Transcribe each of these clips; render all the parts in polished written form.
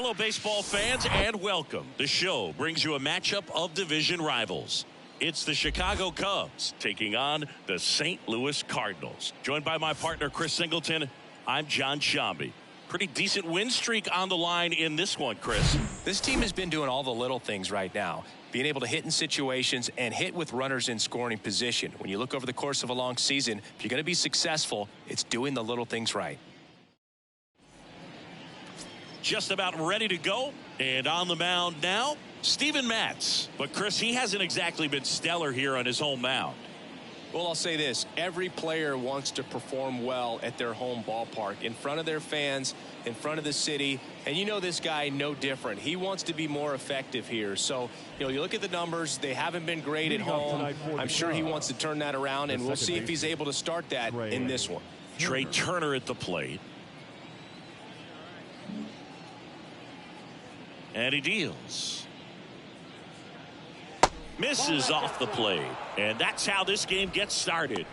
Hello, baseball fans, and welcome. The show brings you a matchup of division rivals. It's the Chicago Cubs taking on the St. Louis Cardinals. Joined by my partner, Chris Singleton, I'm John Shambi. Pretty decent win streak on the line in this one, Chris. This team has been doing all the little things right now. Being able to hit in situations and hit with runners in scoring position. When you look over the course of a long season, if you're going to be successful, it's doing the little things right. Just about ready to go, and on the mound now, Steven Matz. But Chris, he hasn't exactly been stellar here on his home mound. Well, I'll say this. Every player wants to perform well at their home ballpark, in front of their fans, in front of the city. And you know this guy no different. He wants to be more effective here. So, you look at the numbers. They haven't been great at home. I'm sure he wants to turn that around, and we'll see if he's able to start that in this one. Trey Turner at the plate. And he deals. Misses off the plate. And that's how this game gets started.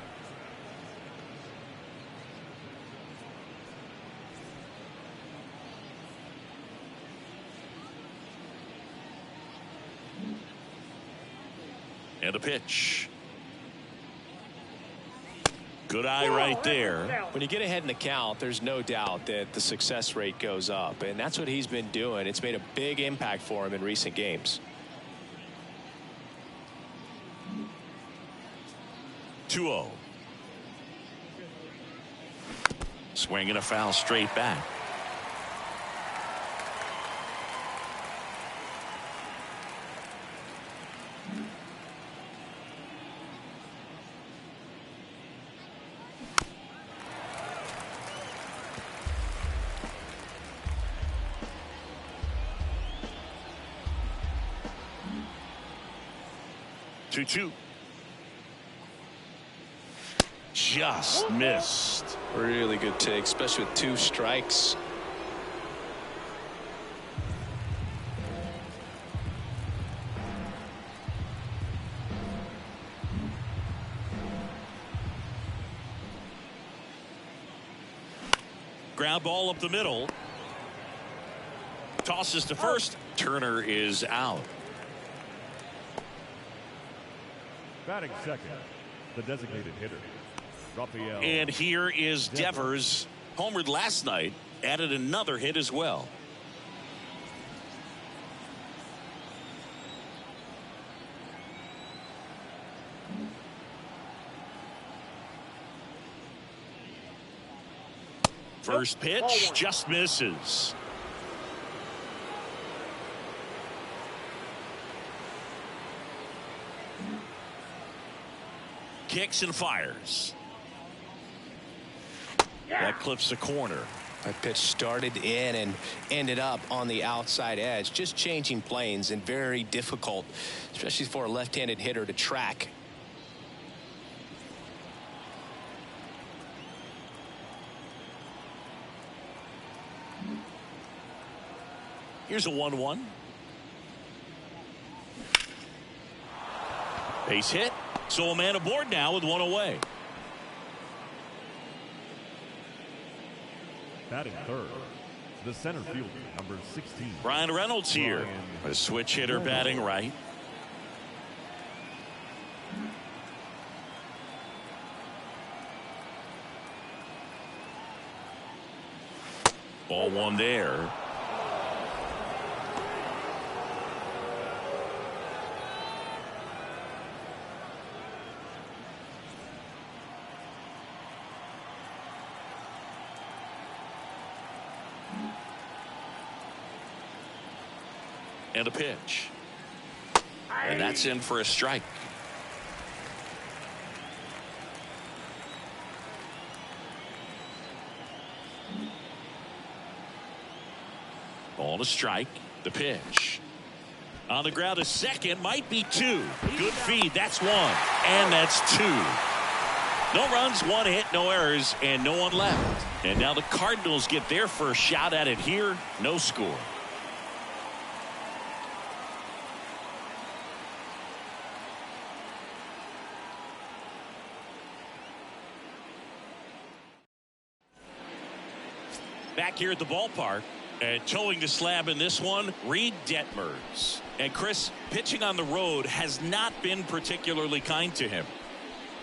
And a pitch. Good eye right there. When you get ahead in the count, there's no doubt that the success rate goes up, and that's what he's been doing. It's made a big impact for him in recent games. 2-0. Swing and a foul straight back. Two. Just missed. Really good take, especially with 2 strikes. Ground ball up the middle. Tosses to first. Turner is out. Batting second, the designated hitter, Rafael. And here is Devers. Homered last night, added another hit as well. First pitch just misses. Kicks and fires. That clips the corner. That pitch started in and ended up on the outside edge. Just changing planes, and very difficult, especially for a left-handed hitter, to track. Here's a 1-1. Base hit. So a man aboard now with one away. Batting third, the center fielder, number 16. Brian Reynolds here. A switch hitter batting right. Ball one there. And a pitch. And that's in for a strike. Ball to strike. The pitch. On the ground, a second. Might be 2. Good feed. That's 1. And that's 2. No runs, 1 hit, no errors, and no one left. And now the Cardinals get their first shot at it here. No score. Back here at the ballpark, And towing the slab in this one, Reed Detmers. And Chris, pitching on the road has not been particularly kind to him.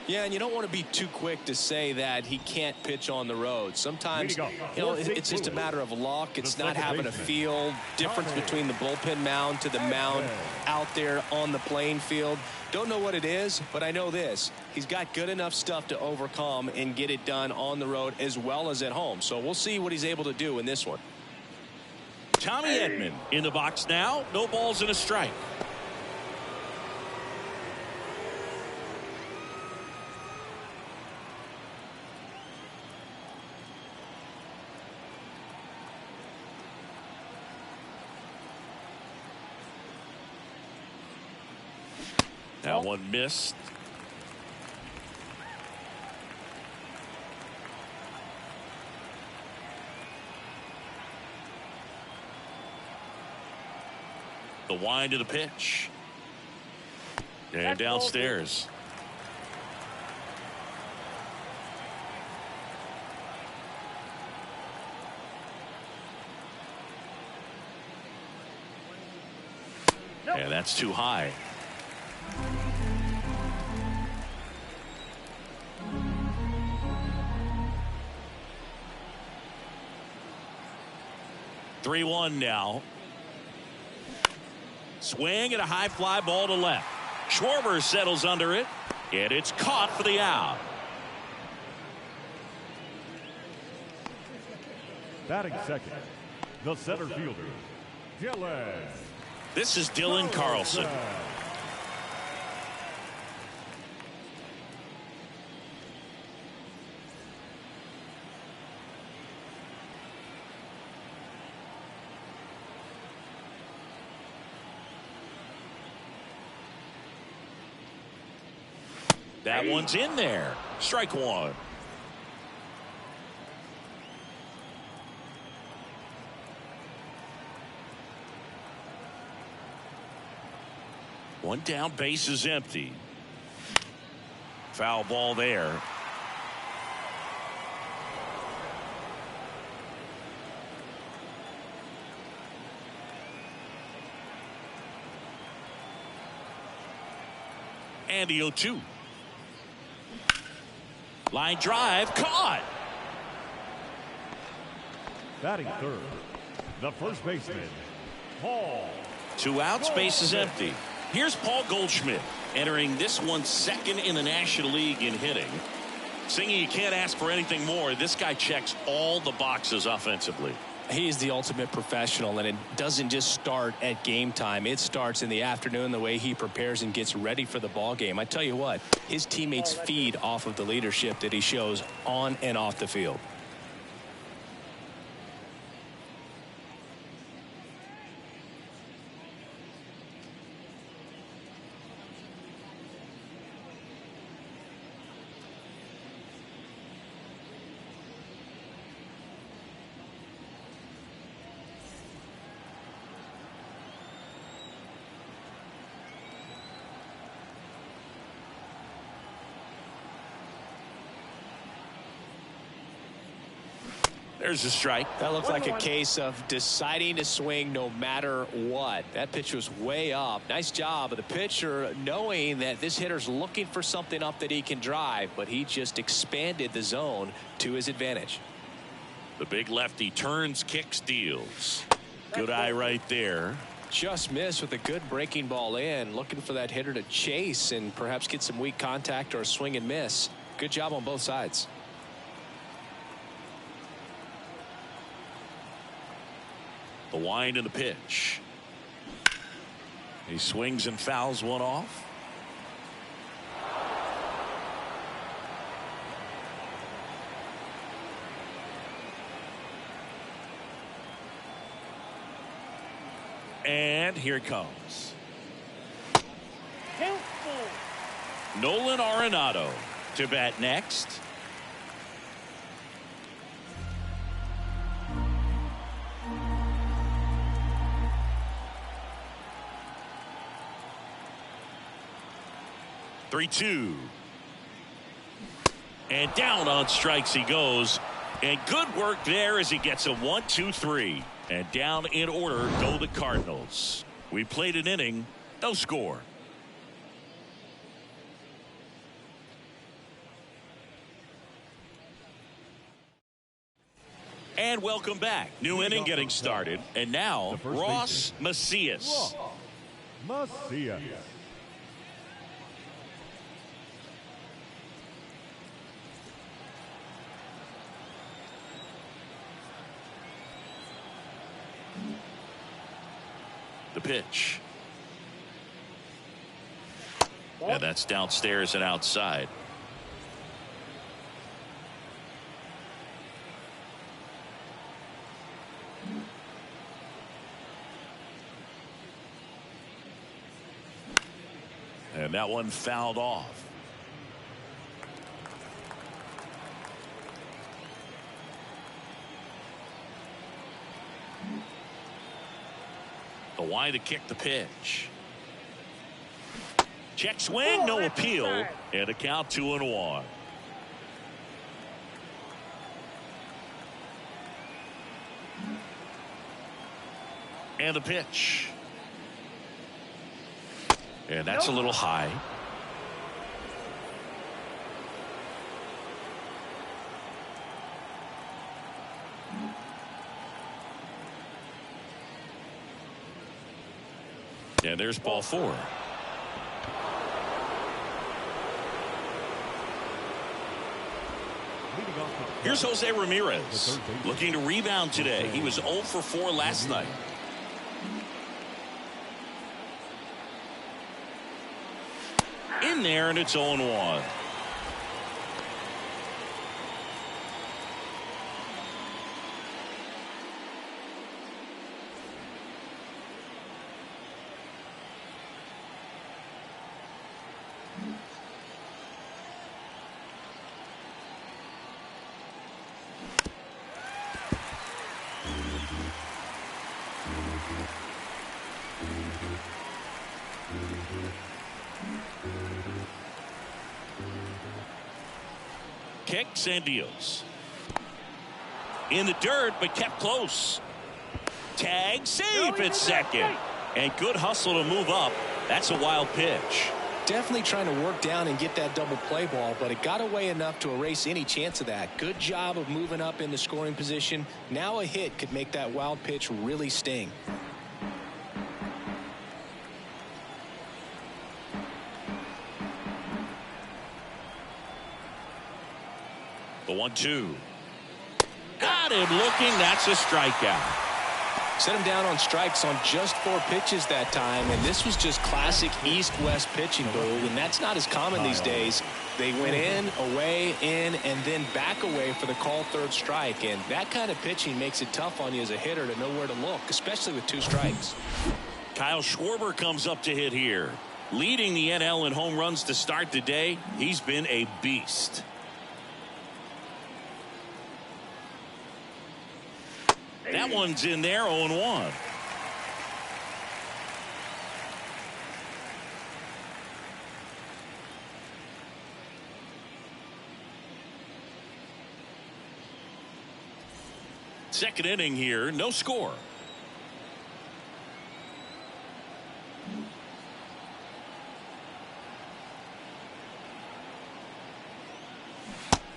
Yeah, and you don't want to be too quick to say that he can't pitch on the road. Sometimes, it's just a matter of luck. It's not having a feel difference between the bullpen mound to the mound out there on the playing field. Don't know what it is, but I know this. He's got good enough stuff to overcome and get it done on the road as well as at home. So we'll see what he's able to do in this one. Tommy Edman in the box now. No balls and a strike. That one missed. The wind of the pitch. And downstairs. And that's too high. Three-1 now. Swing and a high fly ball to left. Schwarber settles under it, and it's caught for the out. Batting second, the center fielder, Dylan. This is Dylan Carlson. That one's in there. Strike one. One down, base is empty. Foul ball there. And the 0-2. Line drive, caught. Batting third, the first baseman, Paul. 2 outs, base is empty. Here's Paul Goldschmidt entering this one second in the National League in hitting. Singy, you can't ask for anything more. This guy checks all the boxes offensively. He's the ultimate professional, and it doesn't just start at game time. It starts in the afternoon, the way he prepares and gets ready for the ball game. I tell you what, his teammates feed off of the leadership that he shows on and off the field. There's a strike. That looked like a case of deciding to swing no matter what. That pitch was way up. Nice job of the pitcher knowing that this hitter's looking for something up that he can drive, but he just expanded the zone to his advantage. The big lefty turns, kicks, deals. Good eye right there. Just missed with a good breaking ball in. Looking for that hitter to chase and perhaps get some weak contact or a swing and miss. Good job on both sides. The wind and the pitch. He swings and fouls one off. And here it comes. Nolan Arenado to bat next. Three-two. And down on strikes he goes. And good work there as he gets a 1-2-3. And down in order go the Cardinals. We played an inning, no score. And welcome back. New inning getting started. And now Ross Macias. Macias. The pitch. And that's downstairs and outside. And that one fouled off. The wide to kick the pitch. Check swing, no appeal, and a count 2-1. And the pitch. And that's a little high. And there's ball 4. Here's Jose Ramirez looking to rebound today. He was 0 for 4 last night. In there, and it's 0-1. Kicks and deals. In the dirt, but kept close. Tag, safe at second. And good hustle to move up. That's a wild pitch. Definitely trying to work down and get that double play ball, but it got away enough to erase any chance of that. Good job of moving up in the scoring position. Now a hit could make that wild pitch really sting. The 1-2. Got him looking. That's a strikeout. Set him down on strikes on just 4 pitches that time, and this was just classic East-West pitching, Boog, and that's not as common these days. They went in, away, in, and then back away for the called 3rd strike, and that kind of pitching makes it tough on you as a hitter to know where to look, especially with 2 strikes. Kyle Schwarber comes up to hit here. Leading the NL in home runs to start the day. He's been a beast. That one's in there, 0-1. Second inning here, no score.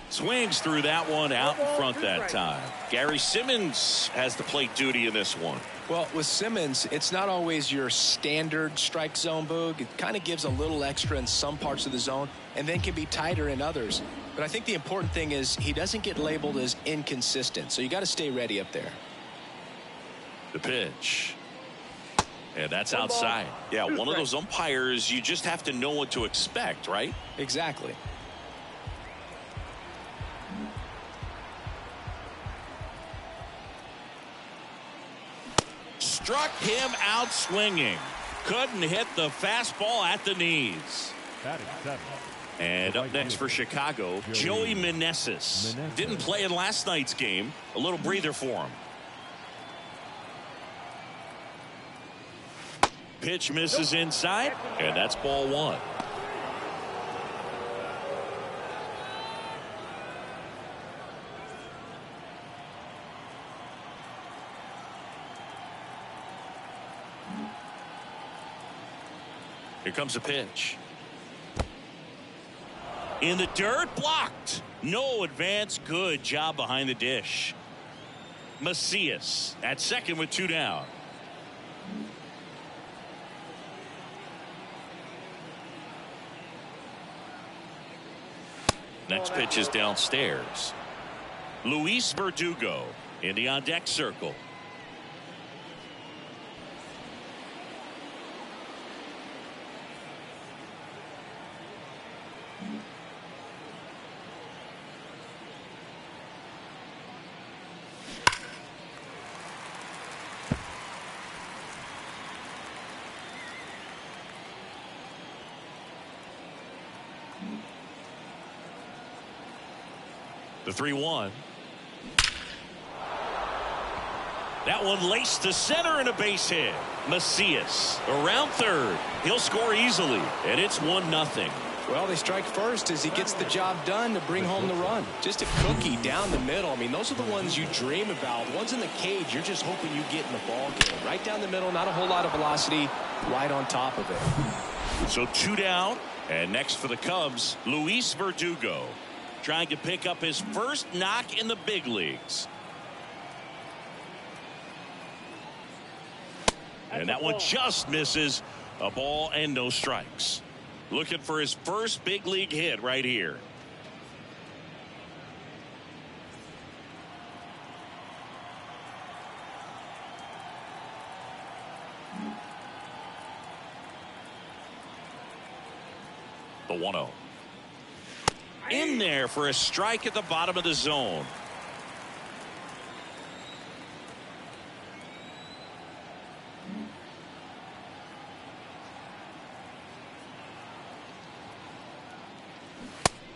Swings through that one out in front that time. Gary Simmons has the plate duty in this one. Well, with Simmons, it's not always your standard strike zone, Boog. It kind of gives a little extra in some parts of the zone and then can be tighter in others. But I think the important thing is he doesn't get labeled as inconsistent, so you got to stay ready up there. The pitch. And that's outside. Yeah, one of those umpires, you just have to know what to expect, right? Exactly. Struck him out swinging. Couldn't hit the fastball at the knees. And up next for Chicago, Joey Meneses. Didn't play in last night's game. A little breather for him. Pitch misses inside, and that's ball 1. Here comes a pitch. In the dirt, blocked. No advance. Good job behind the dish. Macias at second with 2 down. Next pitch is downstairs. Luis Verdugo in the on-deck circle. The 3-1. That one laced to center and a base hit. Macias around third. He'll score easily, and it's 1-0. Well, they strike first as he gets the job done to bring home the run. Just a cookie down the middle. I mean, those are the ones you dream about. Ones in the cage, you're just hoping you get in the ball game. Right down the middle, not a whole lot of velocity, right on top of it. So 2 down, and next for the Cubs, Luis Verdugo, trying to pick up his first knock in the big leagues. And that one just misses. A ball and no strikes. Looking for his first big league hit right here. The 1-0. In there for a strike at the bottom of the zone.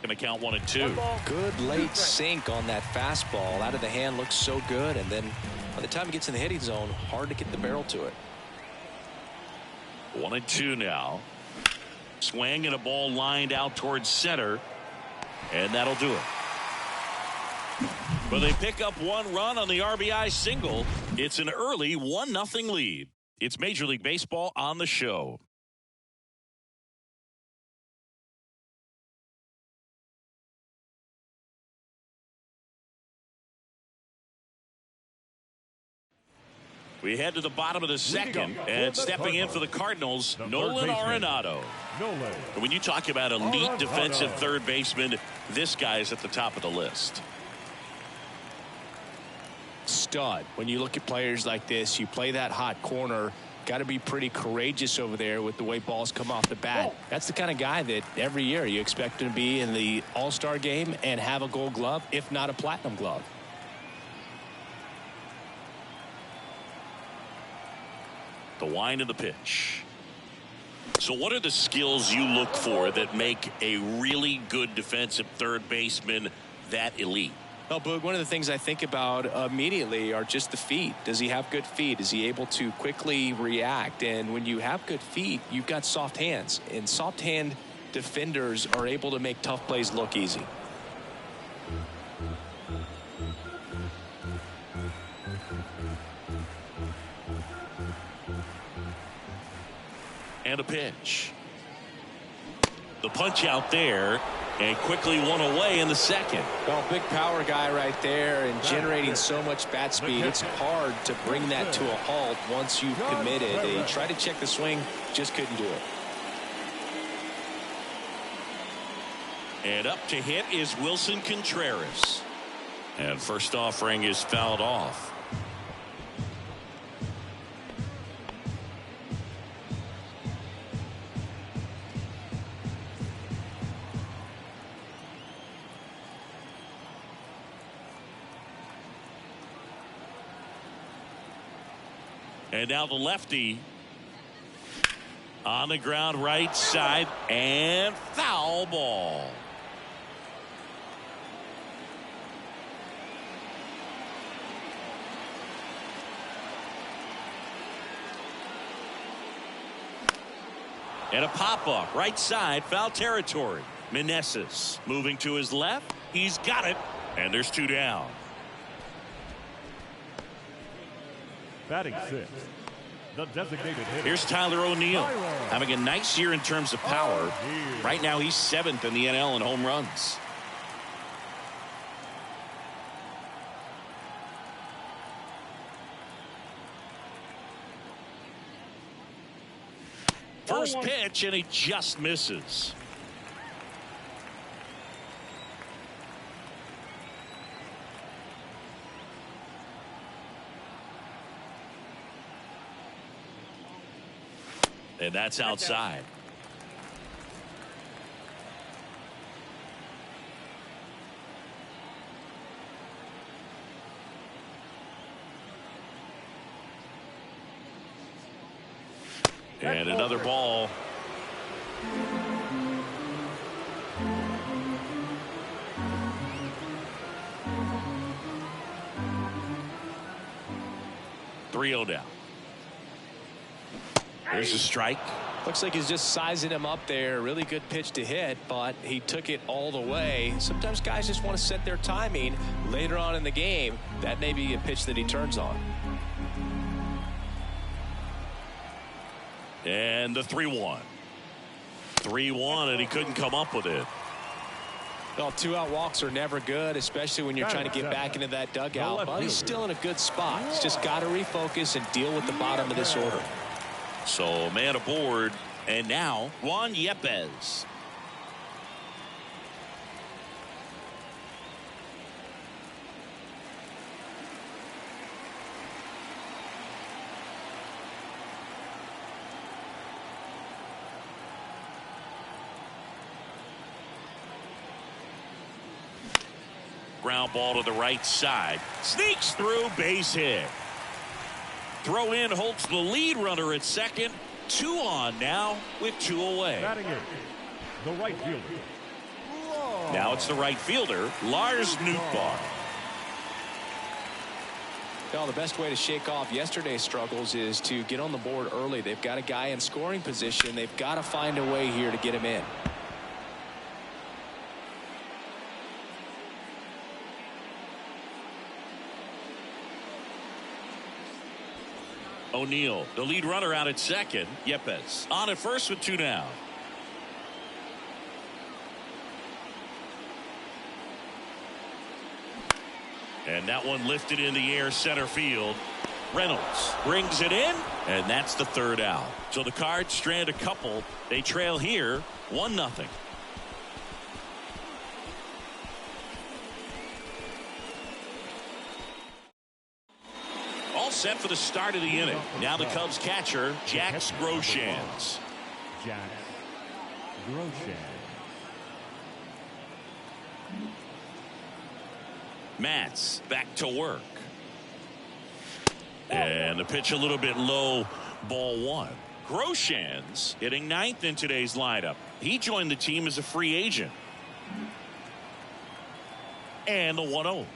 Going to count 1-2. Good late sink on that fastball. Out of the hand, looks so good. And then by the time it gets in the hitting zone, hard to get the barrel to it. 1-2 now. Swing and a ball lined out towards center. And that'll do it. But they pick up 1 run on the RBI single. It's an early 1-0 lead. It's Major League Baseball on the show. We head to the bottom of the second, and stepping in for the Cardinals, Nolan Arenado. And when you talk about elite defensive third baseman, this guy is at the top of the list. Stud. When you look at players like this, you play that hot corner, got to be pretty courageous over there with the way balls come off the bat. That's the kind of guy that every year you expect him to be in the All-Star game and have a Gold Glove, if not a Platinum Glove. The wind of the pitch. So what are the skills you look for that make a really good defensive third baseman that elite? Well, Boog, one of the things I think about immediately are just the feet. Does he have good feet? Is he able to quickly react? And when you have good feet, you've got soft hands. And soft hand defenders are able to make tough plays look easy. And a pitch. The punch out there, and quickly one away in the second. Well, big power guy right there and generating so much bat speed. It's hard to bring that to a halt once you've committed. He tried to check the swing, just couldn't do it. And up to hit is Wilson Contreras. And first offering is fouled off. And now the lefty on the ground right side, and foul ball. And a pop-up right side, foul territory. Meneses moving to his left. He's got it, and there's 2 down. Batting 6, The designated hitter. Here's Tyler O'Neill, having a nice year in terms of power. Right now he's 7th in the NL in home runs. First pitch, and he just misses. And that's outside. And another ball. Three-0 down. There's a strike. Looks like he's just sizing him up there. Really good pitch to hit, but he took it all the way. Sometimes guys just want to set their timing later on in the game. That may be a pitch that he turns on. And the 3-1. 3-1, and he couldn't come up with it. Well, 2-out walks are never good, especially when you're trying to get back into that dugout. But he's still in a good spot. He's just got to refocus and deal with the bottom of this order. So man aboard, and now Juan Yepez. Ground ball to the right side. Sneaks through, base hit. Throw in holds the lead runner at second. 2 on now with 2 away. Batting in, the right fielder. Now it's the right fielder, Lars Nootbaar. Well, the best way to shake off yesterday's struggles is to get on the board early. They've got a guy in scoring position. They've got to find a way here to get him in. O'Neill, the lead runner out at second. Yepez on at first with 2 down. And that one lifted in the air center field. Reynolds brings it in, and that's the 3rd out. So the Cards strand a couple. They trail here 1-0. Set for the start of the inning. Now the Cubs catcher, Jax Groshans. Jax Groshans. Matz back to work. And the pitch a little bit low, ball 1. Groshans hitting 9th in today's lineup. He joined the team as a free agent. And the 1-0.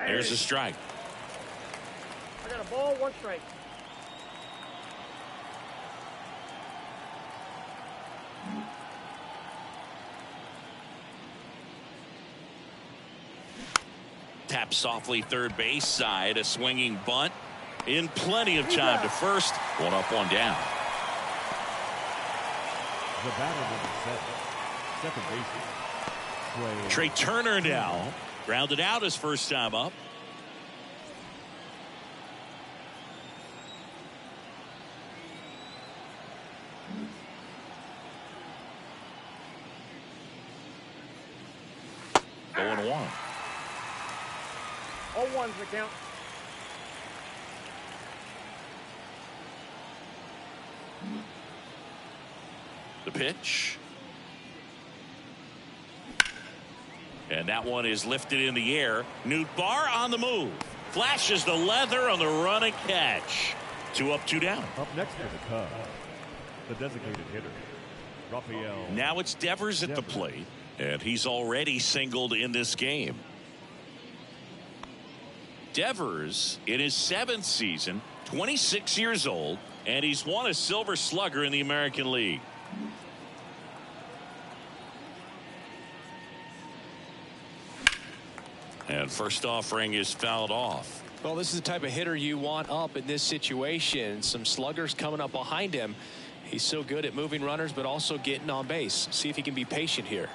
There's a strike. I got a ball, 1 strike. Tap softly third base side. A swinging bunt. In plenty of time to first. 1 up, 1 down. The batter will be second baseman. Trey Turner now. Grounded out his first time up. Going 1. All ones the count. The pitch. And that one is lifted in the air. Nootbaar on the move. Flashes the leather on the run and catch. 2 up, 2 down. Up next for the Cubs, the designated hitter, Rafael. Now it's Devers at the plate. And he's already singled in this game. Devers in his 7th season, 26 years old, and he's won a Silver Slugger in the American League. And first offering is fouled off. Well, this is the type of hitter you want up in this situation. Some sluggers coming up behind him. He's so good at moving runners, but also getting on base. See if he can be patient here.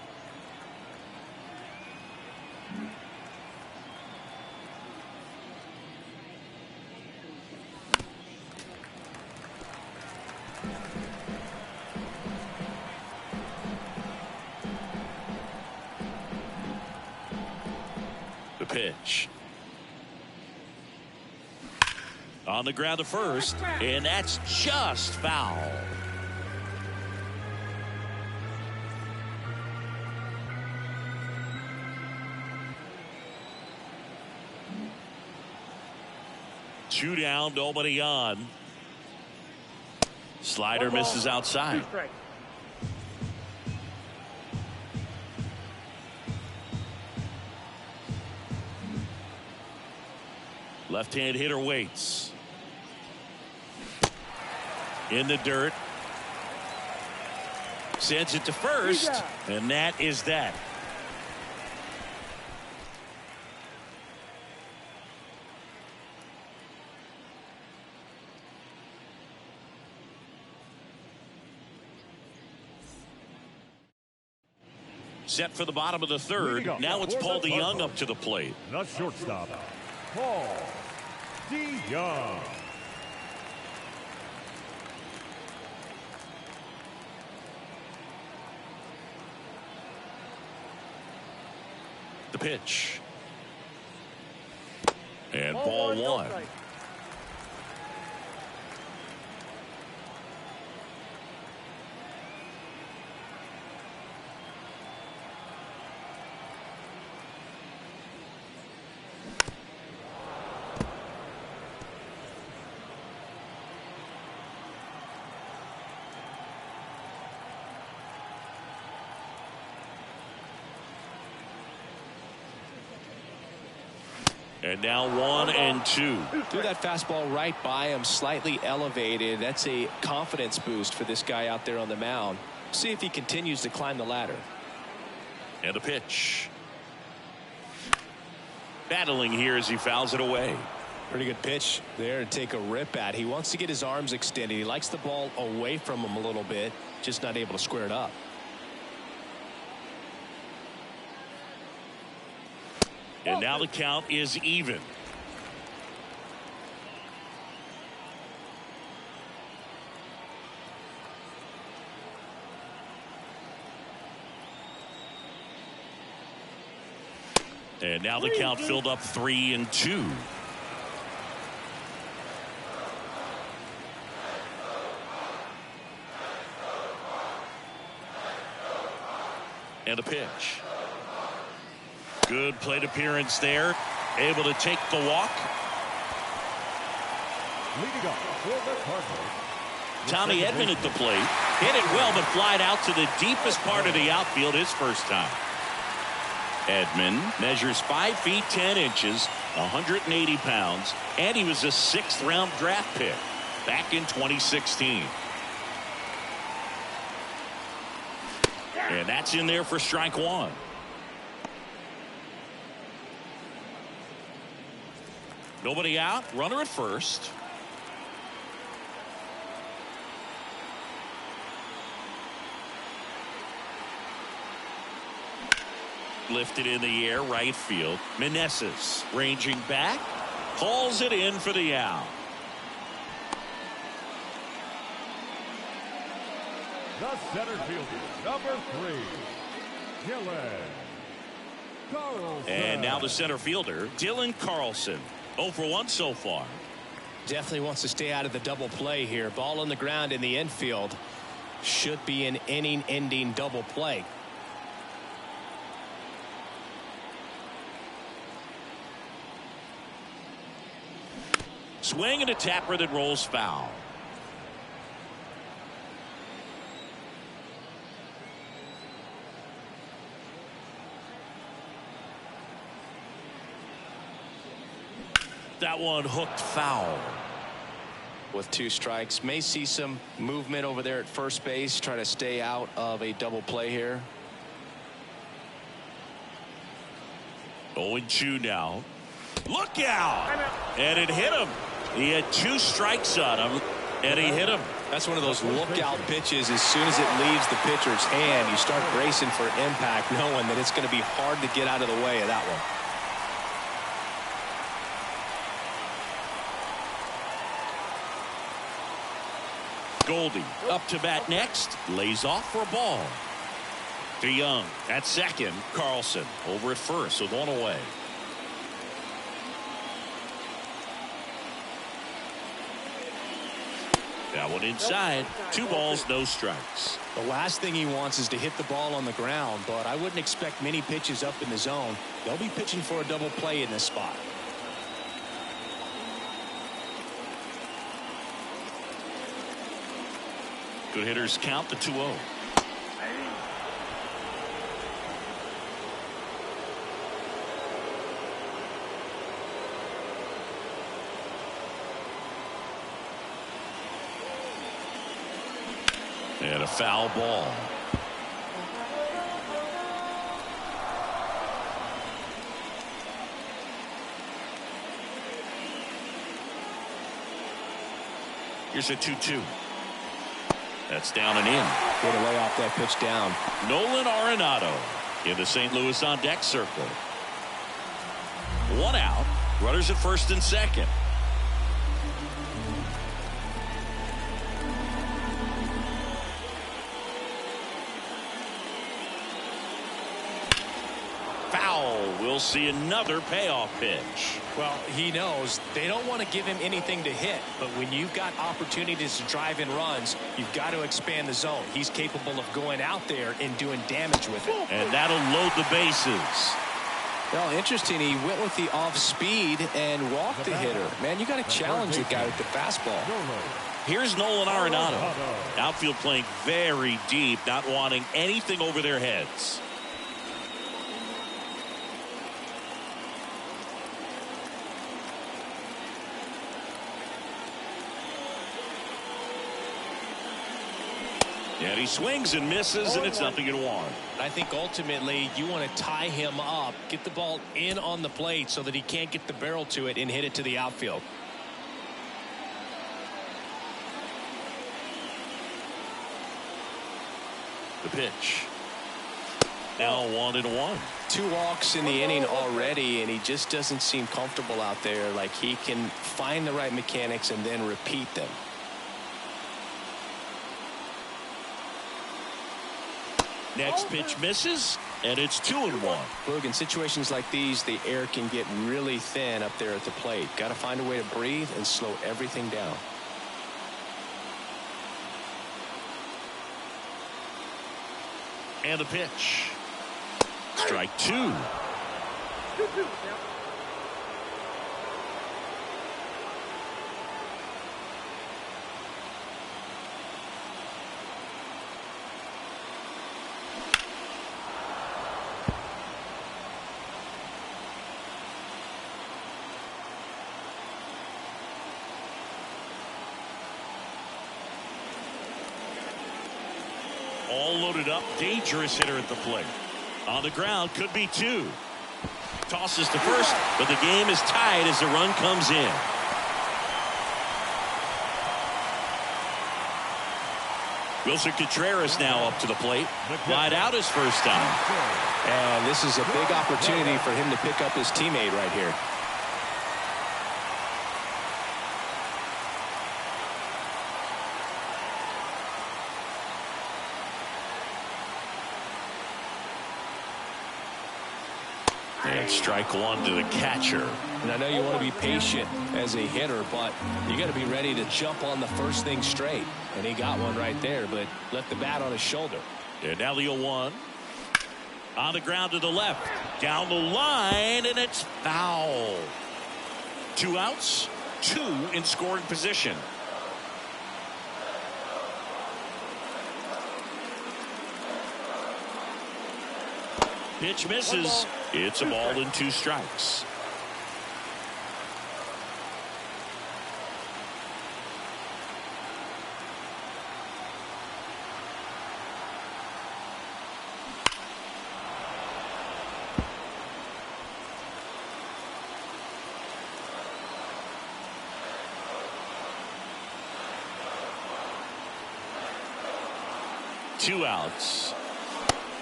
The pitch. On the ground to first, and that's just foul. Two down, nobody on. Slider misses outside. Left-hand hitter waits. In the dirt. Sends it to first, and that is that. Set for the bottom of the third. Now it's Paul DeYoung up to the plate. The shortstop, Paul DeYoung. The pitch. And ball one. And now 1-2. Threw that fastball right by him, slightly elevated. That's a confidence boost for this guy out there on the mound. See if he continues to climb the ladder. And a pitch. Battling here as he fouls it away. Pretty good pitch there to take a rip at. He wants to get his arms extended. He likes the ball away from him a little bit, just not able to square it up. And now the count is even. And now the count filled up 3-2. And a pitch. Good plate appearance there. Able to take the walk. Leading up for the Cardinals, Tommy Edman at the plate. Hit it well, but flied out to the deepest part of the outfield his first time. Edman measures 5 feet 10 inches, 180 pounds, and he was a 6th-round draft pick back in 2016. And that's in there for strike one. Nobody out, runner at first. Lifted in the air, right field. Meneses ranging back, hauls it in for the out. the center fielder, number 3, Dylan Carlson. And now the center fielder, Dylan Carlson. 0 for 1 so far. Definitely wants to stay out of the double play here. Ball on the ground in the infield. Should be an inning-ending double play. Swing and a tapper that rolls foul. That one hooked foul. With 2 strikes, may see some movement over there at first base, try to stay out of a double play here. 0-2 now. Look out. And it hit him. He had 2 strikes on him, and he hit him. That's one of those lookout pitches. As soon as it leaves the pitcher's hand, you start bracing for impact, knowing that it's going to be hard to get out of the way of that one. Goldie up to bat next. Lays off for a ball. To Young at second. Carlson over at first with 1 away. That one inside. 2 balls, no strikes. The last thing he wants is to hit the ball on the ground, but I wouldn't expect many pitches up in the zone. They'll be pitching for a double play in this spot. Good hitters count the 2-0. And a foul ball. Here's a 2-2. That's down and in. Way to lay off that pitch down. Nolan Arenado in the St. Louis on deck circle. 1 out. Runners at first and second. Foul. We'll see another payoff pitch. Well, he knows they don't want to give him anything to hit, but when you've got opportunities to drive in runs, you've got to expand the zone. He's capable of going out there and doing damage with it. And that'll load the bases. Well, interesting. He went with the off speed and walked the hitter. Man, you got to challenge the guy with the fastball. Here's Nolan Arenado. Outfield playing very deep, not wanting anything over their heads. And he swings and misses, and it's 0-1. I think ultimately you want to tie him up, get the ball in on the plate so that he can't get the barrel to it and hit it to the outfield. The pitch. Now 1-1. 2 walks in the inning already, and he just doesn't seem comfortable out there. Like he can find the right mechanics and then repeat them. Next pitch misses, and it's 2-1. Look, in situations like these, the air can get really thin up there at the plate. Got to find a way to breathe and slow everything down. And the pitch. Strike 2. All loaded up, dangerous hitter at the plate. On the ground, could be 2. Tosses to first, but the game is tied as the run comes in. Wilson Contreras now up to the plate. Lied out his first time. And this is a big opportunity for him to pick up his teammate right here. And strike 1 to the catcher. And I know you want to be patient as a hitter, but you got to be ready to jump on the first thing straight. And he got one right there, but left the bat on his shoulder. And now the 0-1. On the ground to the left. Down the line, and it's foul. 2 outs, 2 in scoring position. Pitch misses. It's a ball and 2 strikes. 2 outs.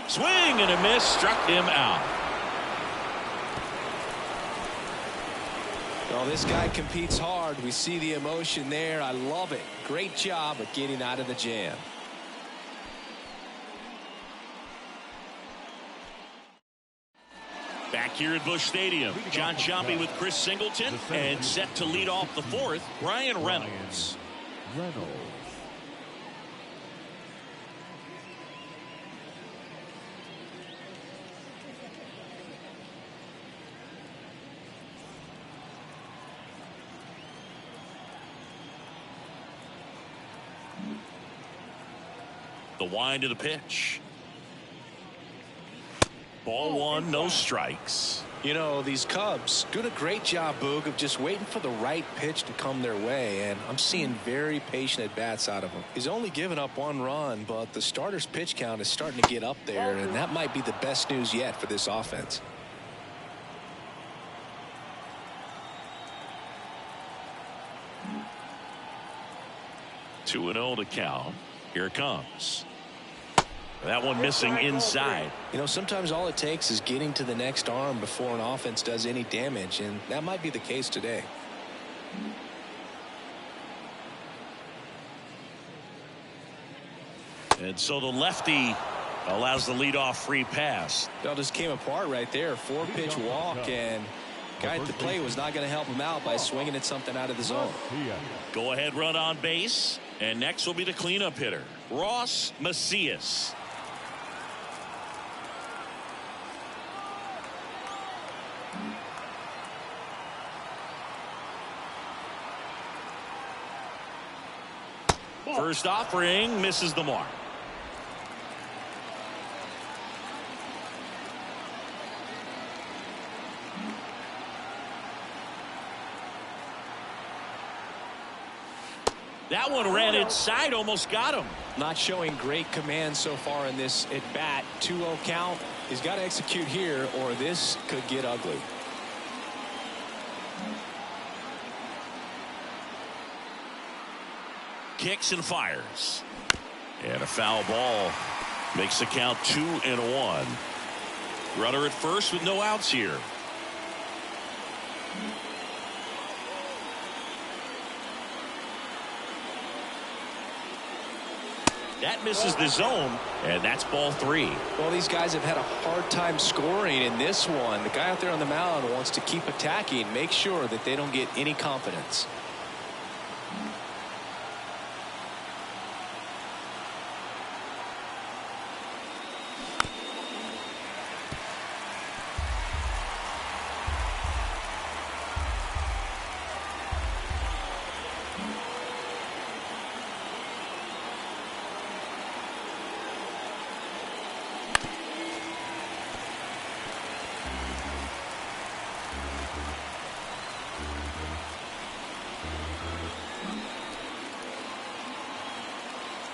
Swing and a miss, struck him out. Well, this guy competes hard. We see the emotion there. I love it. Great job of getting out of the jam. Back here at Busch Stadium, John Sciambi with Chris Singleton, and set to lead off the 4th, Brian Reynolds. The wind of the pitch. Ball 1, no strikes. You know, these Cubs doing a great job, Boog, of just waiting for the right pitch to come their way, and I'm seeing very patient at-bats out of them. He's only given up 1 run, but the starter's pitch count is starting to get up there, and that might be the best news yet for this offense. Two and 0 to count. Here it comes. That one missing inside. You know, sometimes all it takes is getting to the next arm before an offense does any damage, and that might be the case today. And so the lefty allows the leadoff free pass. That just came apart right there. 4-pitch walk, and guy at the plate was not going to help him out by swinging at something out of the zone. Go ahead run on base, and next will be the cleanup hitter, Ross Macias. First offering misses the mark. That one ran inside, almost got him. Not showing great command so far in this at bat. 2-0 count. He's got to execute here, or this could get ugly. Kicks and fires. And a foul ball makes the count 2-1. Runner at first with no outs here. That misses the zone, and that's ball 3. Well, these guys have had a hard time scoring in this one. The guy out there on the mound wants to keep attacking, make sure that they don't get any confidence.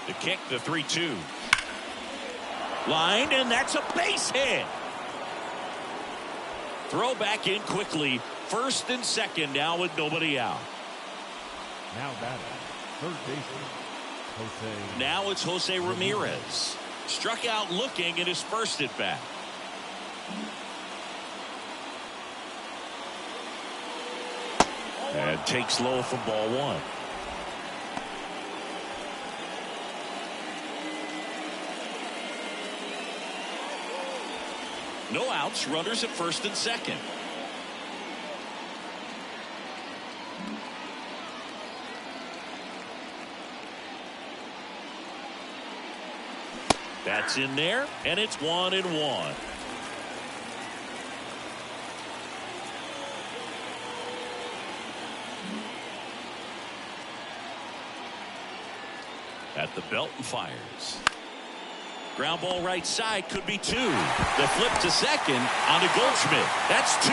The kick, the 3-2. Line, and that's a base hit. Throw back in quickly. First and second now with nobody out. Now batting, third baseman, Jose. Now it's Jose Ramirez. Struck out looking at his first at bat. And takes low for ball 1. No outs, runners at first and second. That's in there, and it's 1-1. At the belt and fires. Ground ball right side, could be 2. The flip to second on to Goldschmidt. That's 2.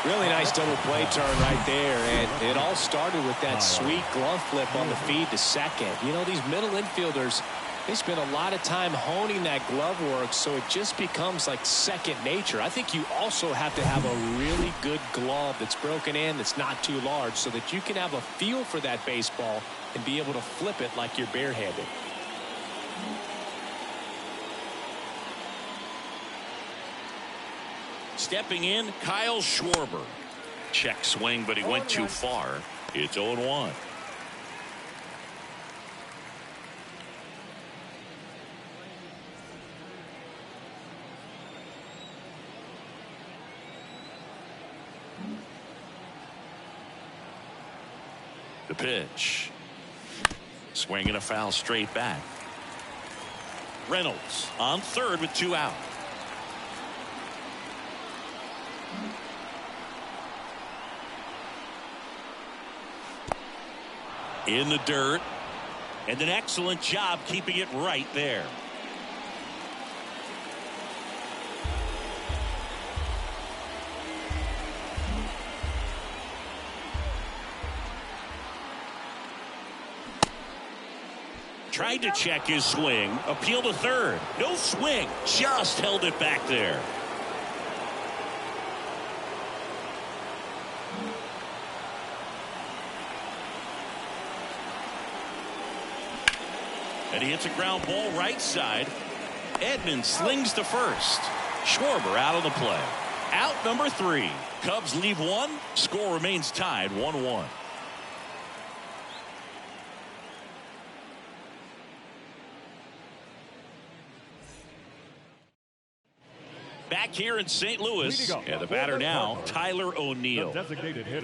Really nice double play turn right there, and it all started with that sweet glove flip on the feed to second. You know, these middle infielders, They spend a lot of time honing that glove work, so it just becomes like second nature. I think you also have to have a really good glove that's broken in, that's not too large, so that you can have a feel for that baseball and be able to flip it like you're barehanded. Stepping in, Kyle Schwarber. Check swing, but he went too far. It's 0-1. The pitch. Swing and a foul straight back. Reynolds on third with 2 out. In the dirt. And an excellent job keeping it right there. Tried to check his swing. Appeal to third. No swing. Just held it back there. And he hits a ground ball right side. Edmonds slings to first. Schwarber out of the play. Out number 3. Cubs leave 1. Score remains tied 1-1. Back here in St. Louis, and the batter now, Tyler O'Neill.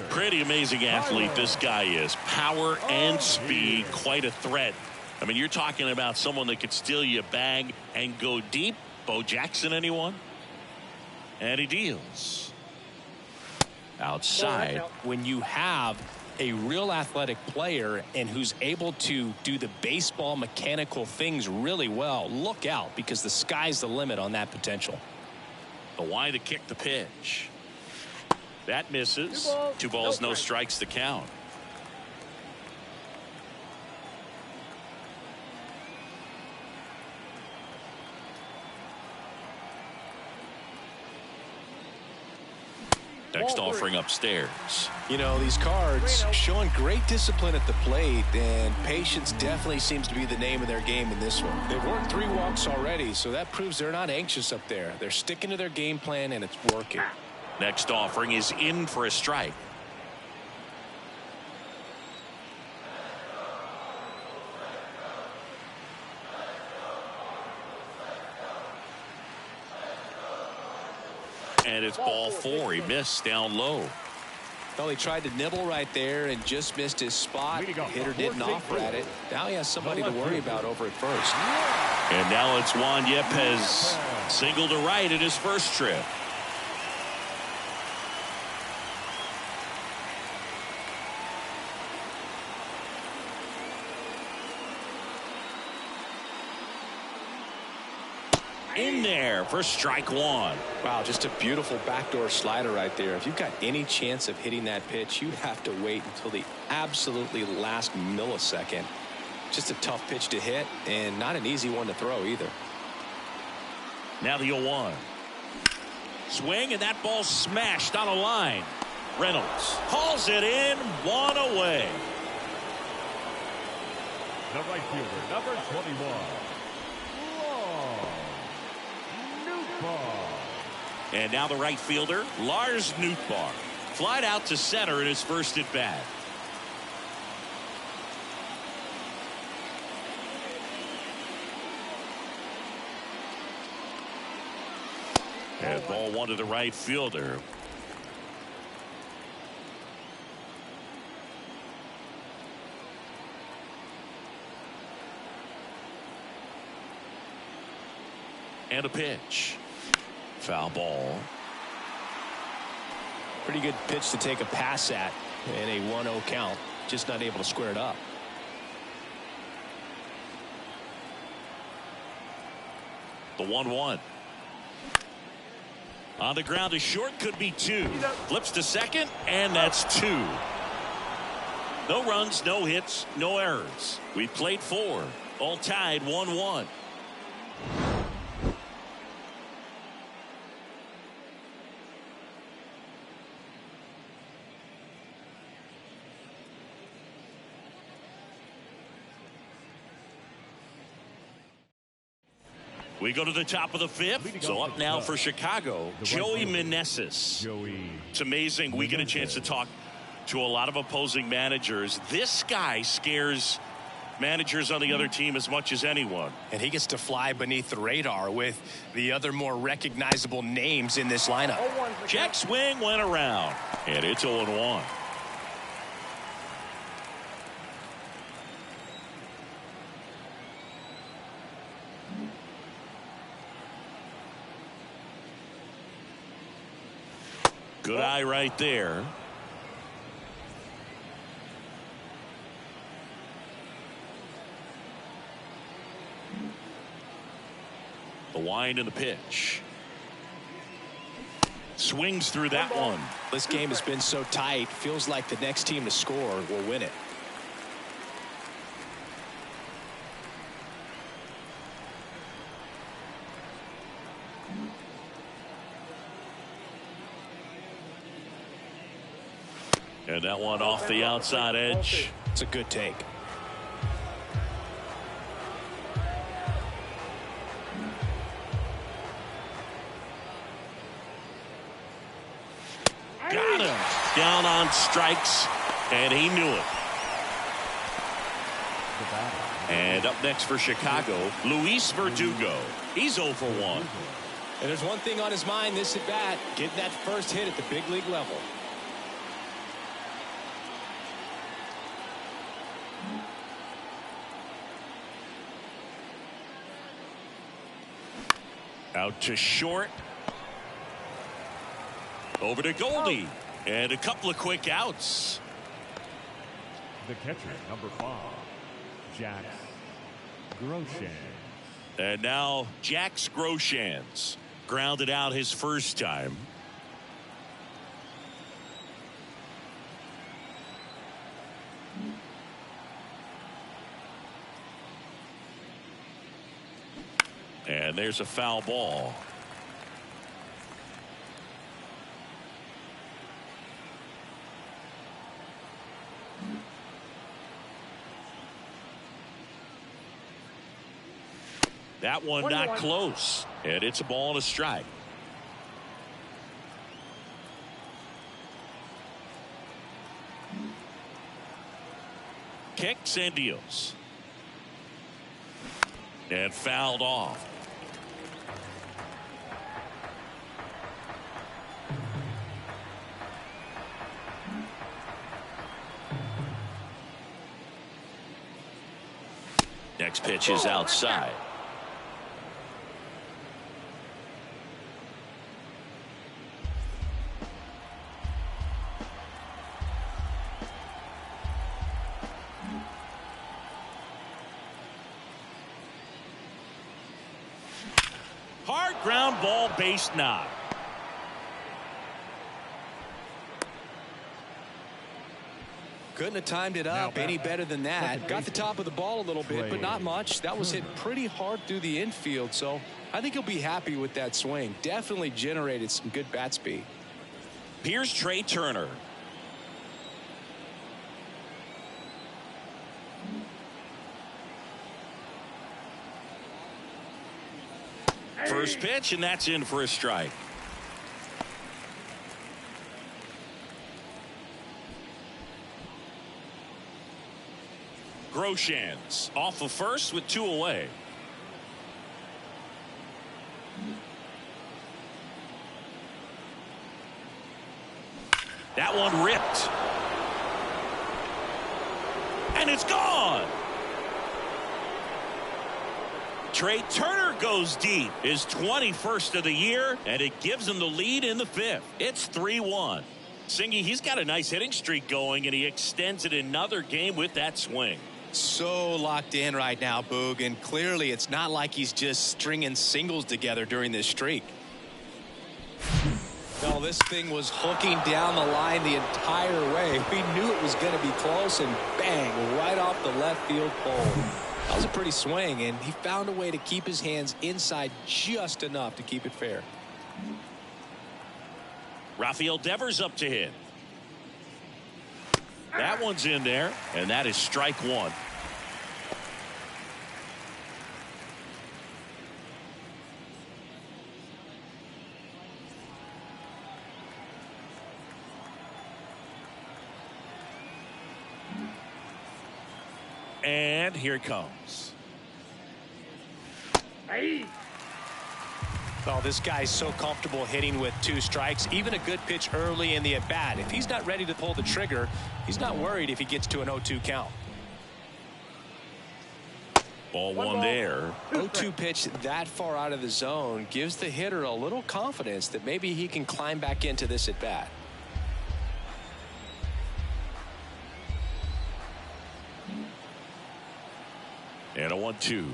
Pretty amazing athlete this guy is. Power and speed, quite a threat. I mean, you're talking about someone that could steal you a bag and go deep. Bo Jackson, anyone? And he deals. Outside. When you have a real athletic player and who's able to do the baseball mechanical things really well, look out, because the sky's the limit on that potential. The wide to kick the pitch. That misses. 2 balls, no strikes to count. Next offering upstairs. You know, these Cards showing great discipline at the plate, and patience definitely seems to be the name of their game in this one. They've worked 3 walks already, so that proves they're not anxious up there. They're sticking to their game plan, and it's working. Next offering is in for a strike. And it's ball 4. He missed down low. Well, he tried to nibble right there and just missed his spot. Hitter didn't offer at it. Now he has somebody to worry about over at first. And now it's Juan Yepez, single to right in his first trip. In there for strike 1. Wow, just a beautiful backdoor slider right there. If you've got any chance of hitting that pitch, you have to wait until the absolutely last millisecond. Just a tough pitch to hit, and not an easy one to throw either. Now the 0-1. Swing, and that ball smashed on a line. Reynolds hauls it in, 1 away. The right fielder, number 21. And now the right fielder, Lars Nootbaar, flied out to center in his first at bat. And ball 1 to the right fielder. And a pitch. Foul ball. Pretty good pitch to take a pass at in a 1-0 count. Just not able to square it up. The 1-1. On the ground to short, could be 2. Flips to second, and that's 2. No runs, no hits, no errors. We played 4. All tied 1-1. We go to the top of the fifth. So up now for Chicago, Joey Meneses. It's amazing. We get a chance to talk to a lot of opposing managers. This guy scares managers on the other team as much as anyone. And he gets to fly beneath the radar with the other more recognizable names in this lineup. Check swing went around. And it's 0-1. Good eye right there. The wind and the pitch. Swings through that one. This game has been so tight. Feels like the next team to score will win it. And that one off the outside edge. It's a good take. Got him. Down on strikes, and he knew it. And up next for Chicago, Luis Verdugo. He's 0 for 1. And there's one thing on his mind this at bat, getting that first hit at the big league level. Out to short. Over to Goldie. And a couple of quick outs. The catcher, number 5, Jax Groshans. And now Jax Groshans grounded out his first time. And there's a foul ball. That one not close. And it's a ball and a strike. Kicks and deals. And fouled off. Next pitch is outside. Hard ground ball, base knock. Couldn't have timed it up any better than that. Got the top of the ball a little bit, but not much. That was hit pretty hard through the infield, so I think he'll be happy with that swing. Definitely generated some good bat speed. Here's Trey Turner. First pitch, and that's in for a strike. Groshans off of first with 2 away. That one ripped. And it's gone. Trey Turner goes deep, his 21st of the year, and it gives him the lead in the 5th. It's 3-1. Singy, he's got a nice hitting streak going, and he extends it another game with that swing. So locked in right now, Boog, and clearly it's not like he's just stringing singles together during this streak. No, this thing was hooking down the line the entire way. We knew it was going to be close, and bang, right off the left field pole. That was a pretty swing, and he found a way to keep his hands inside just enough to keep it fair. Rafael Devers up to hit. That one's in there, and that is strike one. And here it comes. Hey. Oh, this guy's so comfortable hitting with 2 strikes. Even a good pitch early in the at-bat. If he's not ready to pull the trigger, he's not worried if he gets to an 0-2 count. Ball one there. 0-2 pitch that far out of the zone gives the hitter a little confidence that maybe he can climb back into this at-bat. And a 1-2.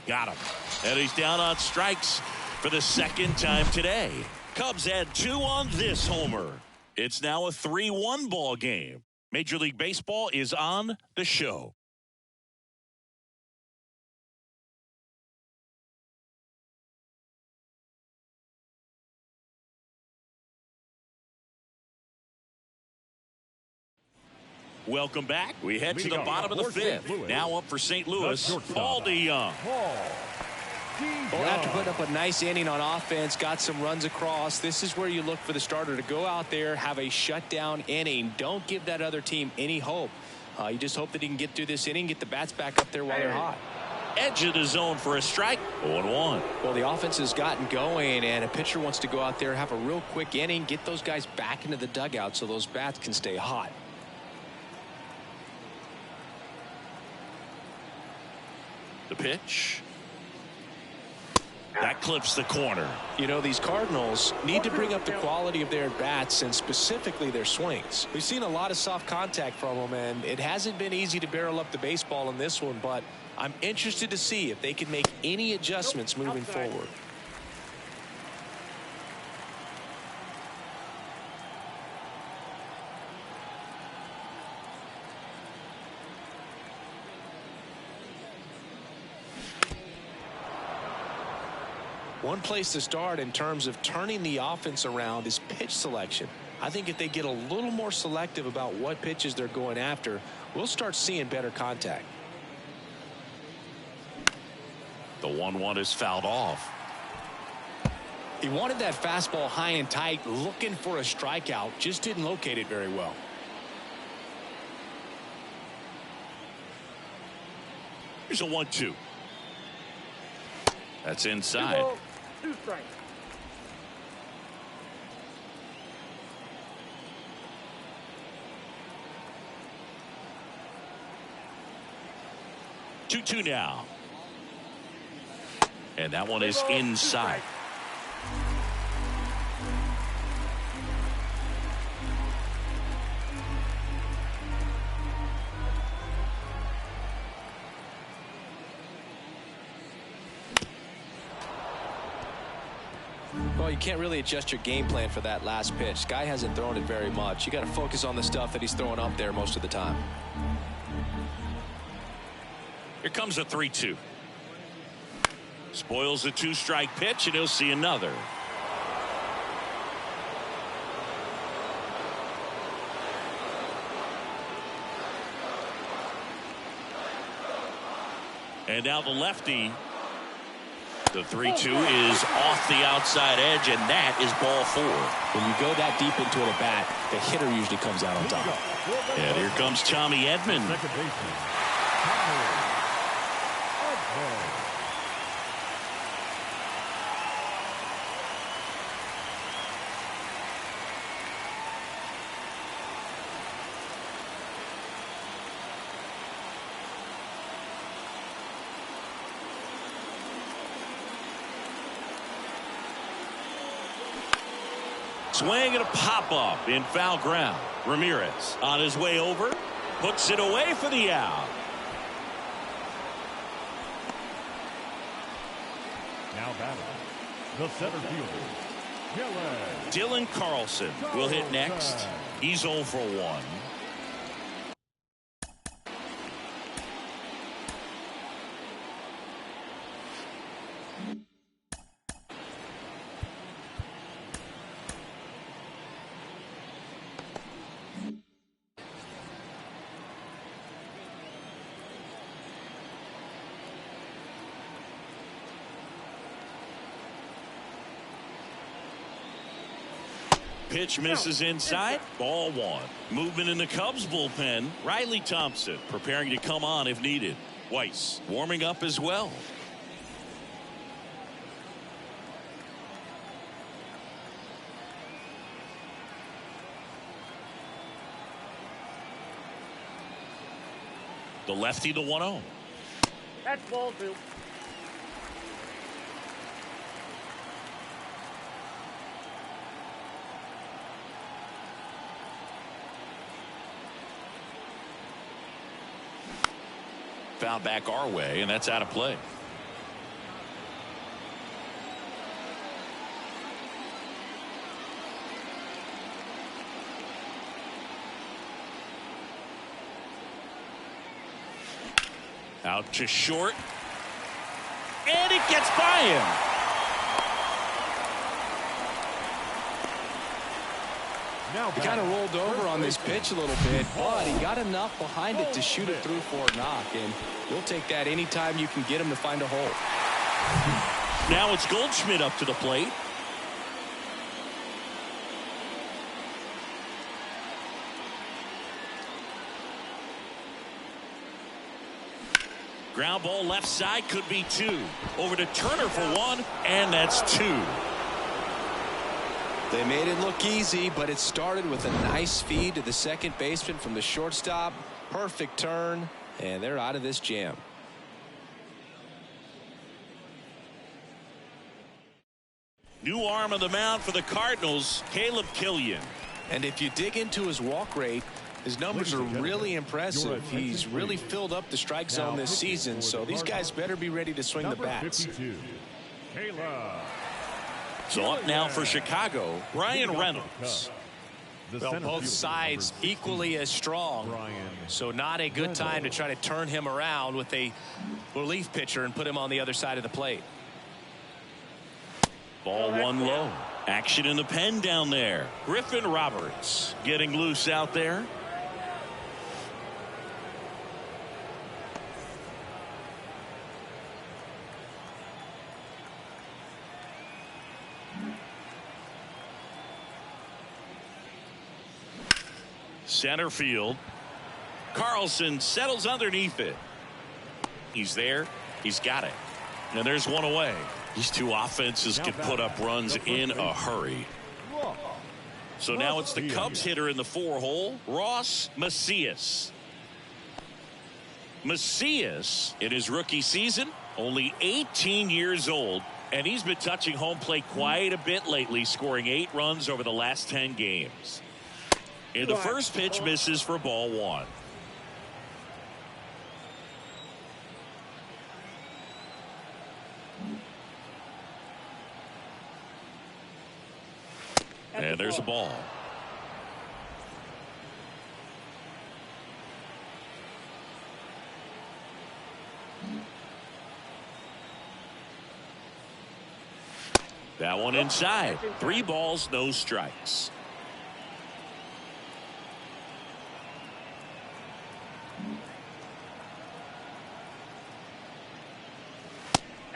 Got him. And he's down on strikes for the second time today. Cubs had 2 on this homer. It's now a 3-1 ball game. Major League Baseball is on the show. Welcome back. We head to the bottom of the 5th. Now up for St. Louis, Paul DeYoung. Well, after putting up a nice inning on offense, got some runs across, this is where you look for the starter to go out there, have a shutdown inning. Don't give that other team any hope. You just hope that he can get through this inning, get the bats back up there while they're hot. Edge of the zone for a strike. 0-1. Well, the offense has gotten going, and a pitcher wants to go out there, have a real quick inning, get those guys back into the dugout so those bats can stay hot. The pitch. That clips the corner. You know, these Cardinals need to bring up the quality of their bats and specifically their swings. We've seen a lot of soft contact from them, and it hasn't been easy to barrel up the baseball in this one, but I'm interested to see if they can make any adjustments moving forward. One place to start in terms of turning the offense around is pitch selection. I think if they get a little more selective about what pitches they're going after, we'll start seeing better contact. The 1-1 is fouled off. He wanted that fastball high and tight, looking for a strikeout, just didn't locate it very well. Here's a 1-2. That's inside. 2 strikes. Two now. And that one is inside. Well, you can't really adjust your game plan for that last pitch. Guy hasn't thrown it very much. You got to focus on the stuff that he's throwing up there most of the time. Here comes a 3-2. Spoils the 2-strike pitch, and he'll see another. And now the lefty. The 3-2 is off the outside edge, and that is ball 4. When you go that deep into an at-bat, the hitter usually comes out on top. And here comes Tommy Edman. Swing and a pop-up in foul ground. Ramirez on his way over. Puts it away for the out. Now batting, the center fielder, Dylan Carlson will hit next. He's 0 for 1. Pitch misses inside. Ball one. Movement in the Cubs bullpen. Riley Thompson preparing to come on if needed. Weiss warming up as well. The lefty, the 1-0. That's ball two. Foul back our way, and that's out of play. Out to short. And it gets by him. He kind of rolled over on this pitch a little bit, but he got enough behind it to shoot it through for a knock, and you'll take that anytime you can get him to find a hole. Now it's Goldschmidt up to the plate. Ground ball left side, could be two. Over to Turner for one, and that's two. They made it look easy, but it started with a nice feed to the second baseman from the shortstop. Perfect turn, and they're out of this jam. New arm on the mound for the Cardinals, Caleb Killian. And if you dig into his walk rate, his numbers are really impressive. He's really filled up the strike zone this season, so these guys better be ready to swing the bats. So up now for Chicago, Brian Reynolds. Well, both sides equally as strong, so not a good time to try to turn him around with a relief pitcher and put him on the other side of the plate. Ball one low. Action in the pen down there. Griffin Roberts getting loose out there. Center field. Carlson settles underneath it. He's there. He's got it. And there's one away. These two offenses can put up runs in a hurry. So now it's the Cubs hitter in the 4-hole, Ross Macias. Macias, in his rookie season, only 18 years old, and he's been touching home plate quite a bit lately, scoring 8 runs over the last 10 games. And the first pitch misses for ball one. And there's a ball. That one inside. 3 balls, no strikes.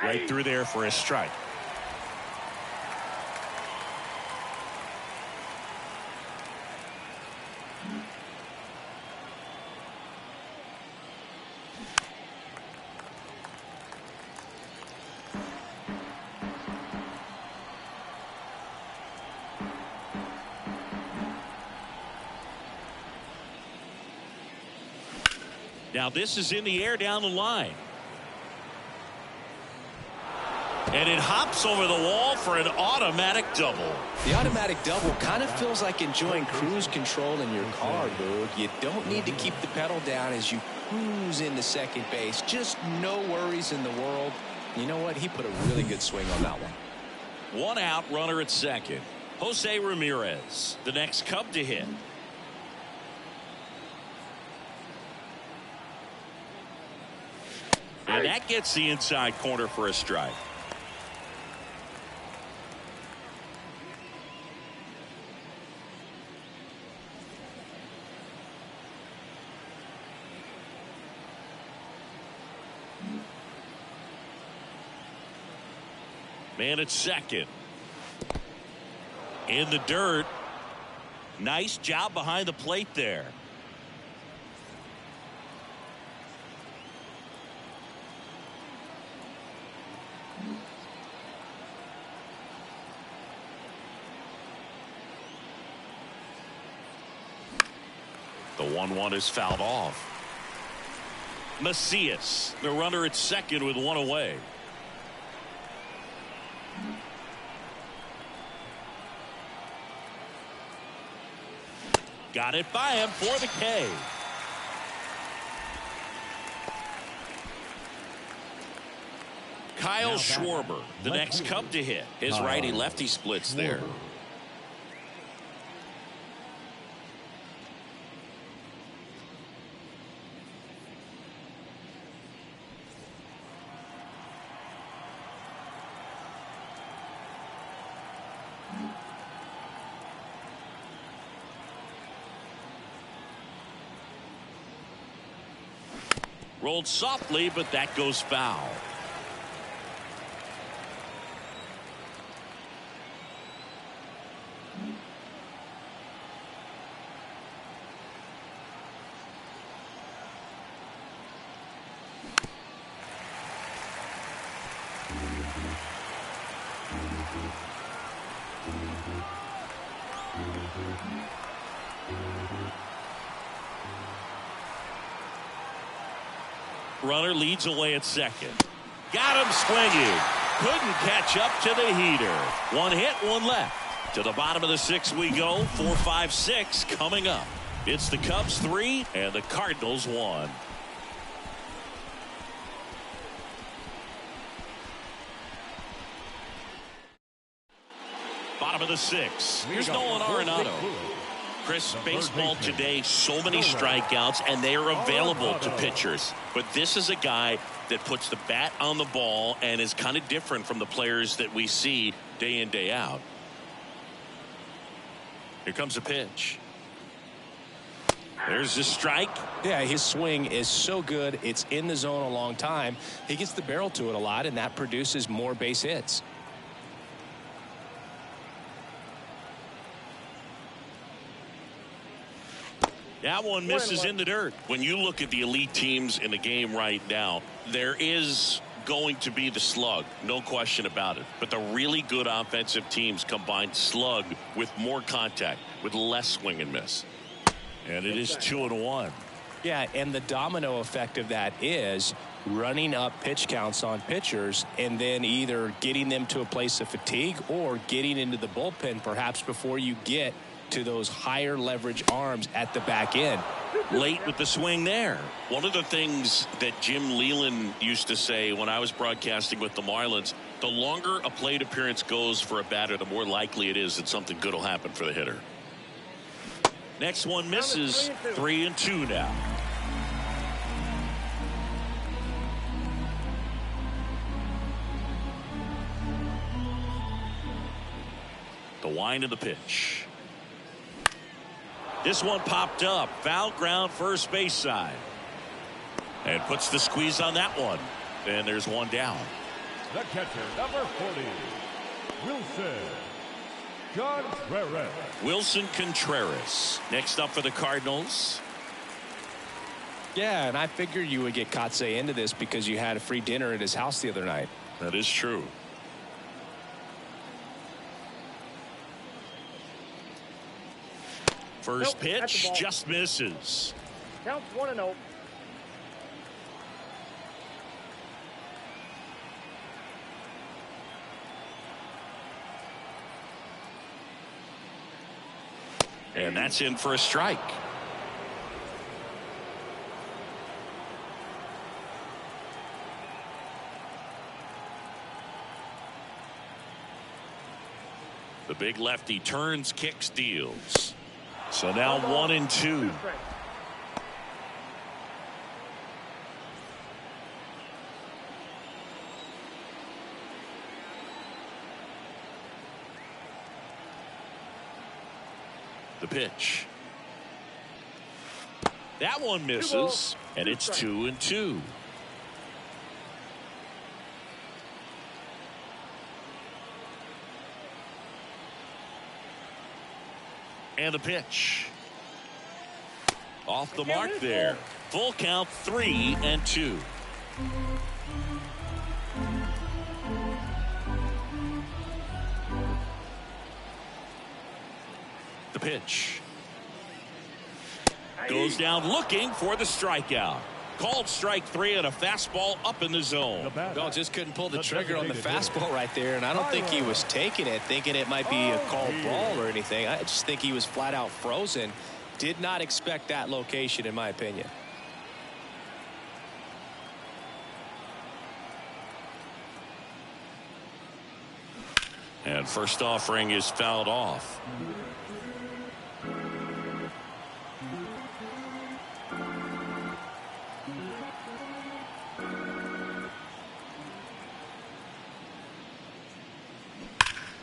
Right through there for a strike. Now this is in the air down the line. And it hops over the wall for an automatic double. The automatic double kind of feels like enjoying cruise control in your car, dude. You don't need to keep the pedal down as you cruise into second base. Just no worries in the world. You know what? He put a really good swing on that one. 1 out, runner at second. Jose Ramirez, the next Cub to hit. And that gets the inside corner for a strike. Man at second. In the dirt. Nice job behind the plate there. The 1-1 is fouled off. Macias, the runner at second with one away. Got it by him for the K. Kyle Schwarber, the next Cub to hit. His righty-lefty splits there. Rolled softly, but that goes foul. Runner leads away at second. Got him swinging. Couldn't catch up to the heater. One hit, one left. To the bottom of the sixth we go. 4, 5, 6 coming up. It's the Cubs 3 and the Cardinals 1. Bottom of the sixth. Here's Nolan Arenado. Chris, baseball today, so many strikeouts, and they are available to pitchers. But this is a guy that puts the bat on the ball and is kind of different from the players that we see day in, day out. Here comes a pitch. There's the strike. Yeah, his swing is so good. It's in the zone a long time. He gets the barrel to it a lot, and that produces more base hits. That one misses in the dirt. When you look at the elite teams in the game right now, there is going to be the slug, no question about it. But the really good offensive teams combine slug with more contact, with less swing and miss. And it is 2-1. Yeah, and the domino effect of that is running up pitch counts on pitchers and then either getting them to a place of fatigue or getting into the bullpen perhaps before you get to those higher leverage arms at the back end. Late with the swing there. One of the things that Jim Leland used to say when I was broadcasting with the Marlins, the longer a plate appearance goes for a batter, the more likely it is that something good will happen for the hitter. Next one misses. 3-2 now. The wind of the pitch. This one popped up. Foul ground first base side. And puts the squeeze on that one. And there's one down. The catcher, number 40, Wilson Contreras. Wilson Contreras. Next up for the Cardinals. Yeah, and I figured you would get Kotsay into this because you had a free dinner at his house the other night. That is true. First pitch just misses. Counts 1-0. And that's in for a strike. The big lefty turns, kicks, deals. So now 1-2. The pitch. That one misses, and it's 2-2. And the pitch. Off the mark there. Full count, 3-2. The pitch. Goes down looking for the strikeout. Called strike 3 and a fastball up in the zone. No, just couldn't pull the trigger on the fastball right there, and I don't think he was taking it, thinking it might be a called ball or anything. I just think he was flat out frozen. Did not expect that location, in my opinion. And first offering is fouled off.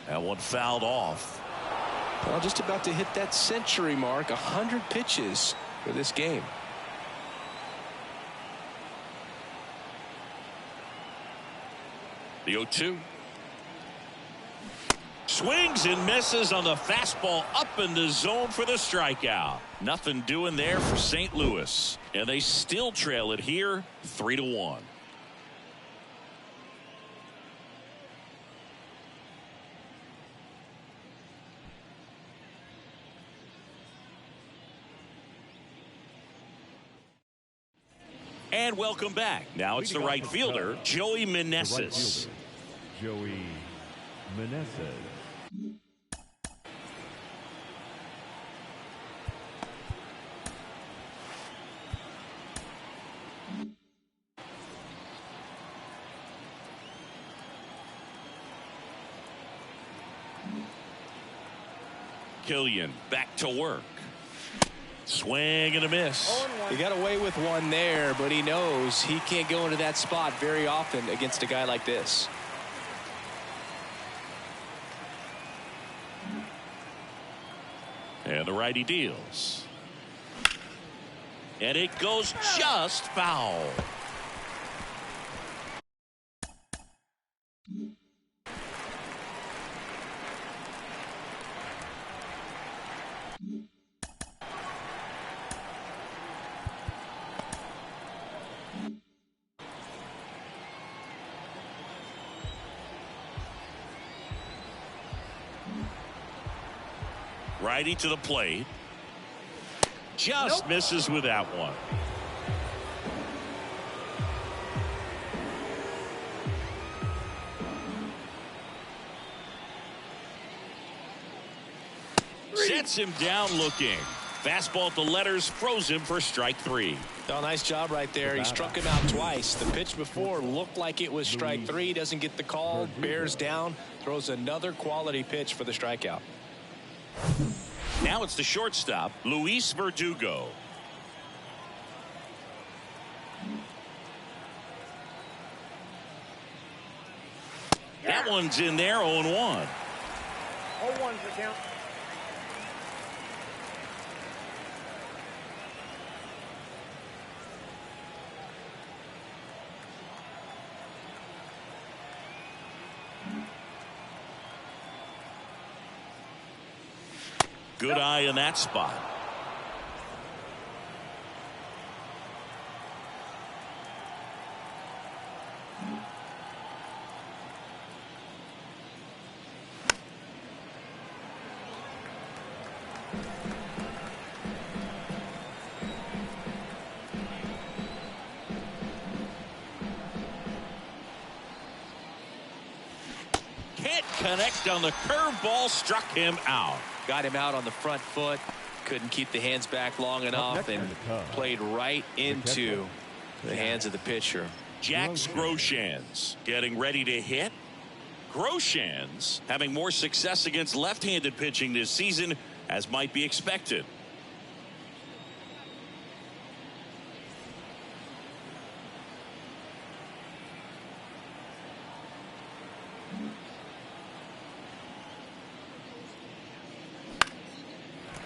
That one fouled off. Well, just about to hit that century mark. 100 pitches for this game. The 0-2. Swings and misses on the fastball up in the zone for the strikeout. Nothing doing there for St. Louis. And they still trail it here 3-1. And welcome back. Now it's the right fielder, Joey Meneses. Joey Meneses. Killian back to work. Swing and a miss. He got away with one there, but he knows he can't go into that spot very often against a guy like this. And the righty deals. And it goes just foul. Righty to the plate. Just misses with that one. Sets him down looking. Fastball at the letters, froze him for strike 3. Oh, nice job right there. He struck him out twice. The pitch before looked like it was strike 3. Doesn't get the call. Bears down. Throws another quality pitch for the strikeout. Now it's the shortstop, Luis Verdugo. That one's in there, 0-1. 0-1's the count. Good eye in that spot. Can't connect on the curveball, struck him out. Got him out on the front foot. Couldn't keep the hands back long enough and played right into the hands of the pitcher. Jax Groshans getting ready to hit. Groshans having more success against left-handed pitching this season, as might be expected.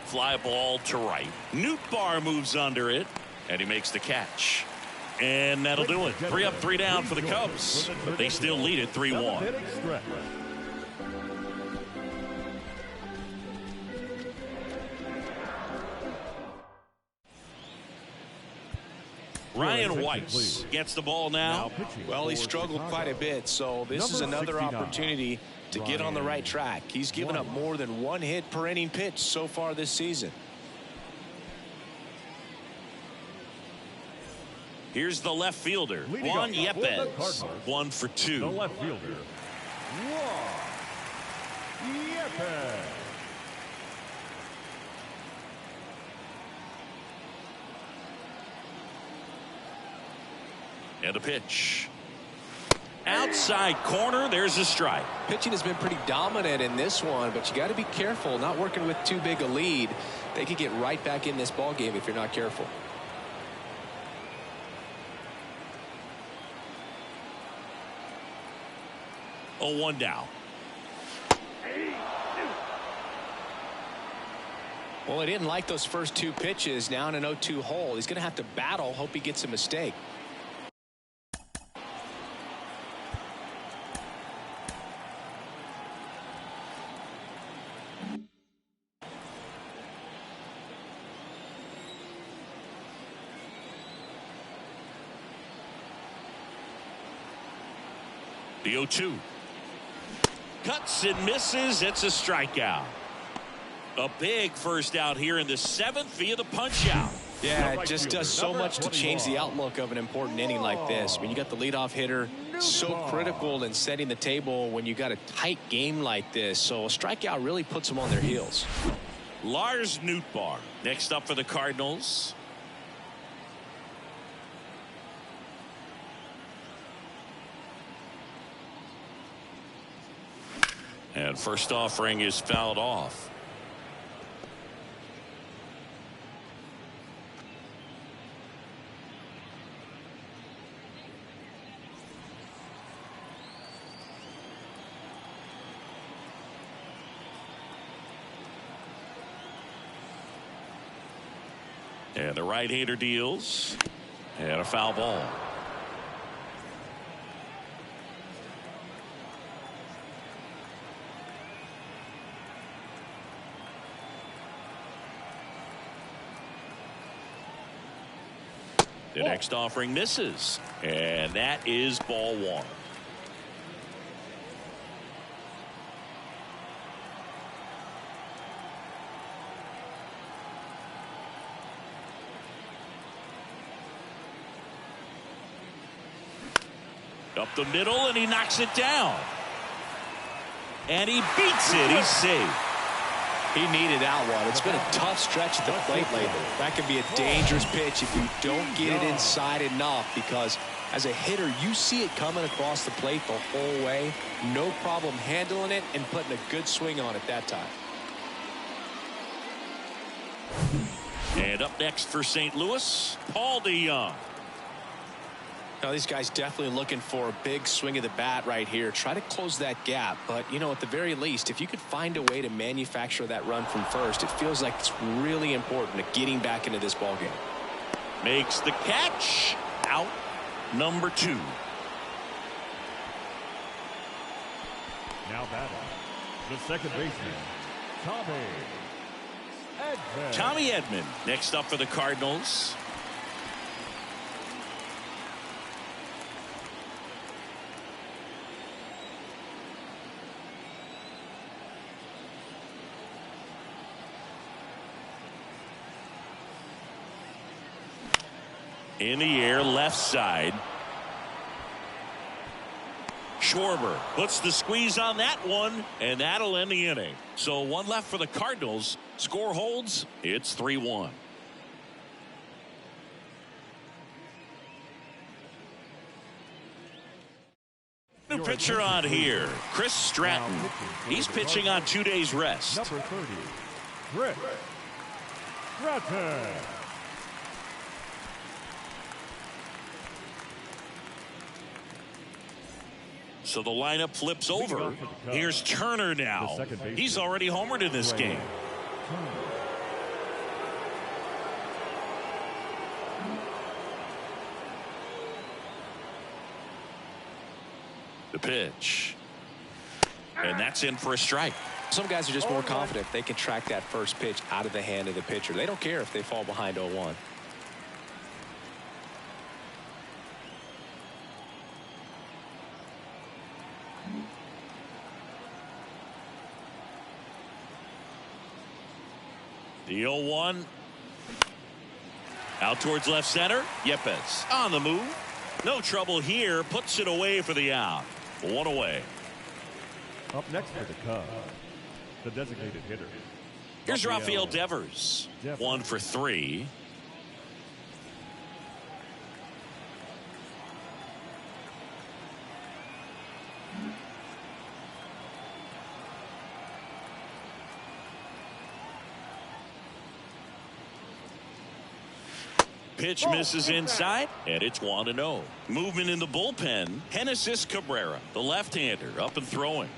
Fly ball to right. Nootbaar moves under it, and he makes the catch. And that'll do it. 3 up, 3 down for the Cubs, but they still lead it 3-1. Ryan Weiss gets the ball now. Well, he struggled quite a bit, so this is another opportunity to get on the right track. He's given up more than one hit per inning pitch so far this season. Here's the left fielder, Juan Yepes, 1 for 2. The left fielder, Juan Yepes. And a pitch. Outside corner, there's a strike. Pitching has been pretty dominant in this one, but you got to be careful not working with too big a lead. They could get right back in this ball game if you're not careful. Oh, 1 down. Well, he didn't like those first 2 pitches. Now in an 0-2 hole, he's going to have to battle, hope he gets a mistake. The 0-2. Cuts and misses. It's a strikeout. A big first out here in the 7th via the punch out. Yeah, it just does so much to change the outlook of an important inning like this. When you got the leadoff hitter, so critical in setting the table when you got a tight game like this. So a strikeout really puts them on their heels. Lars Nootbaar next up for the Cardinals. And first offering is fouled off. And the right-hander deals. And a foul ball. The next offering misses, and that is ball 1. Up the middle, and he knocks it down. And he beats it. He's safe. He needed that one. It's been a tough stretch at the plate lately. That can be a dangerous pitch if you don't get it inside enough, because as a hitter, you see it coming across the plate the whole way. No problem handling it and putting a good swing on it that time. And up next for St. Louis, Paul DeYoung. Now, these guys definitely looking for a big swing of the bat right here. Try to close that gap. But, you know, at the very least, if you could find a way to manufacture that run from first, it feels like it's really important to getting back into this ballgame. Makes the catch. Out number 2. Now batting, the second baseman, Tommy Edman next up for the Cardinals. In the air, left side. Schwarber puts the squeeze on that one, and that'll end the inning. So 1 left for the Cardinals. Score holds. It's 3-1. New pitcher on here, Chris Stratton. He's pitching on 2 days rest. Number 30, Chris Stratton. So the lineup flips over. Here's Turner now. He's already homered in this game. The pitch. And that's in for a strike. Some guys are just more confident they can track that first pitch out of the hand of the pitcher. They don't care if they fall behind 0-1. The 0-1. Out towards left center. Yepes on the move. No trouble here. Puts it away for the out. One away. Up next for the Cubs, the designated hitter. Here's Rafael Devers. 1 for 3. Pitch misses inside, and it's 1-0. Movement in the bullpen. Genesis Cabrera, the left-hander, up and throwing.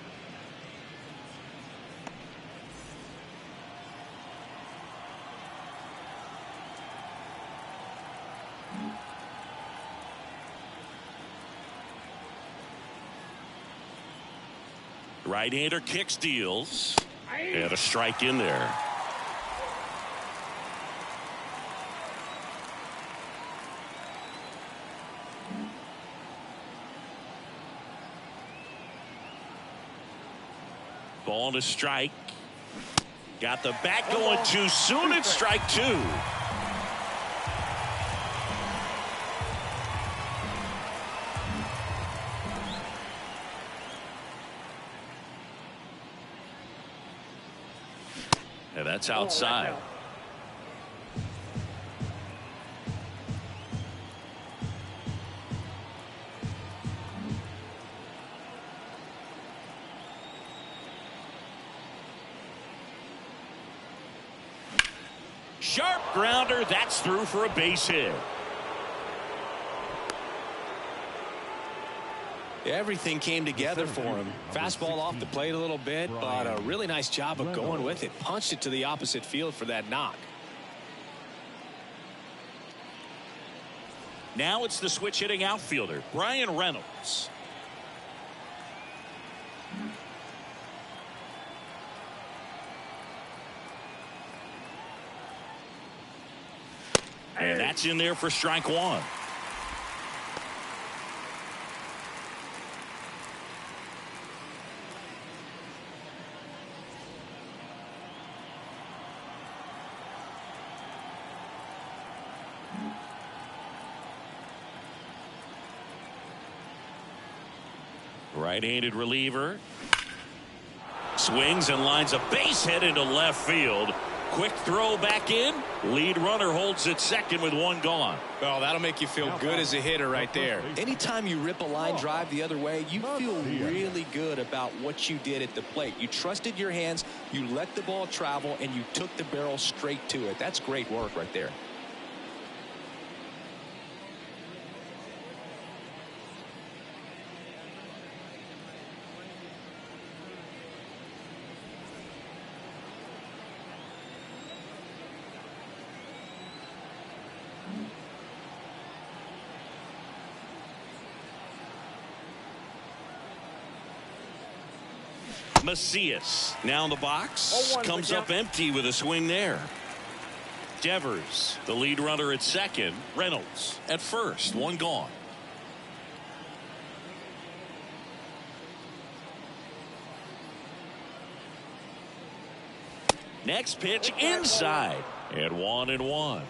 Right-hander kicks, deals, and a strike in there. Ball to strike. Got the bat going too soon. It's strike 2. And that's outside. Sharp grounder. That's through for a base hit. Everything came together for him. Fastball off the plate a little bit, but a really nice job of going with it. Punched it to the opposite field for that knock. Now it's the switch hitting outfielder, Brian Reynolds. And that's in there for strike 1. Right-handed reliever. Swings and lines a base hit into left field. Quick throw back in. Lead runner holds at second with 1 gone. Well, that'll make you feel good as a hitter right there. Anytime you rip a line drive the other way, you feel really good about what you did at the plate. You trusted your hands, you let the ball travel, and you took the barrel straight to it. That's great work right there. Macias now in the box. Comes up empty with a swing there. Devers, the lead runner at second. Reynolds at first. 1 gone. Next pitch inside. And 1-1.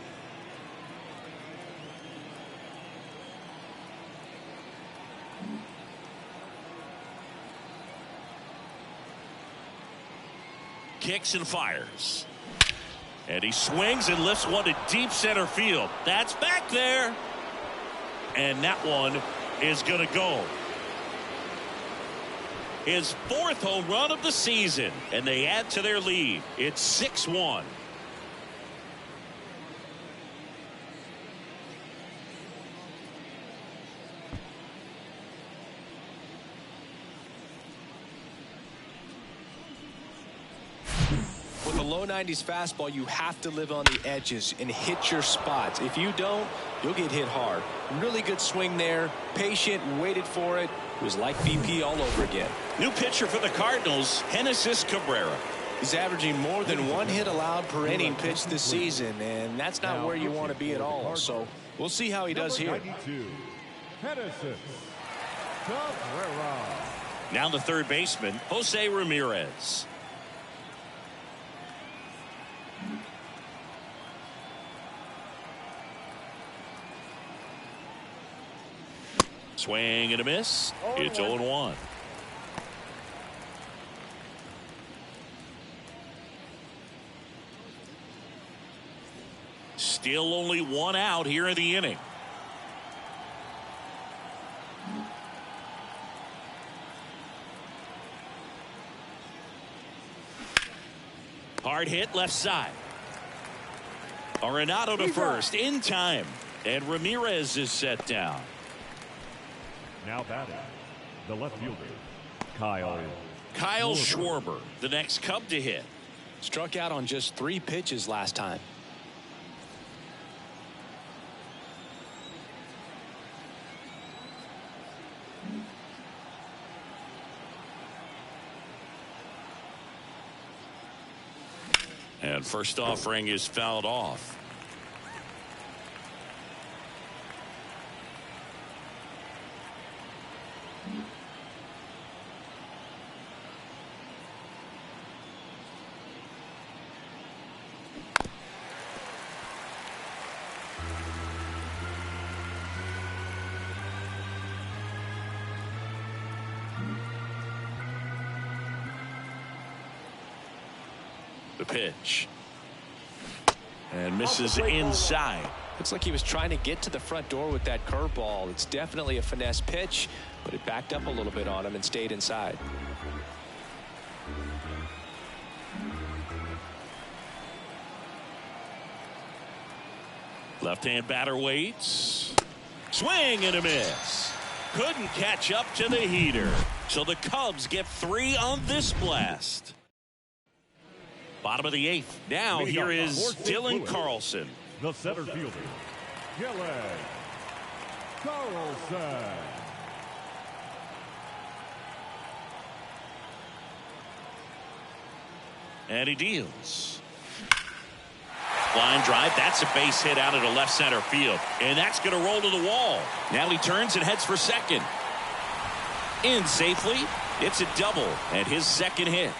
Kicks and fires. And he swings and lifts one to deep center field. That's back there. And that one is going to go. His 4th home run of the season. And they add to their lead. It's 6-1. With a low 90s fastball, you have to live on the edges and hit your spots. If you don't, you'll get hit hard. Really good swing there. Patient, waited for it. It was like BP all over again. New pitcher for the Cardinals, Genesis Cabrera. He's averaging more than 1 hit allowed per inning pitched this season, and that's not where you want to be at all. So we'll see how he does here. Genesis Cabrera. Now the third baseman, Jose Ramirez. Swing and a miss. It's 0-1. Still only one out here in the inning. Hard hit left side. Arenado to first in time. And Ramirez is set down. Now batting, the left fielder, Kyle Schwarber, the next Cub to hit. Struck out on just 3 pitches last time. And first offering is fouled off. The pitch. And misses inside. Looks like he was trying to get to the front door with that curveball. It's definitely a finesse pitch, but it backed up a little bit on him and stayed inside. Left-hand batter waits. Swing and a miss. Couldn't catch up to the heater. So the Cubs get 3 on this blast. Bottom of the 8th. Now here is Dylan Carlson. The center fielder, Dylan Carlson. And he deals. Line drive. That's a base hit out into left center field. And that's going to roll to the wall. Now he turns and heads for second. In safely. It's a double and his second hit.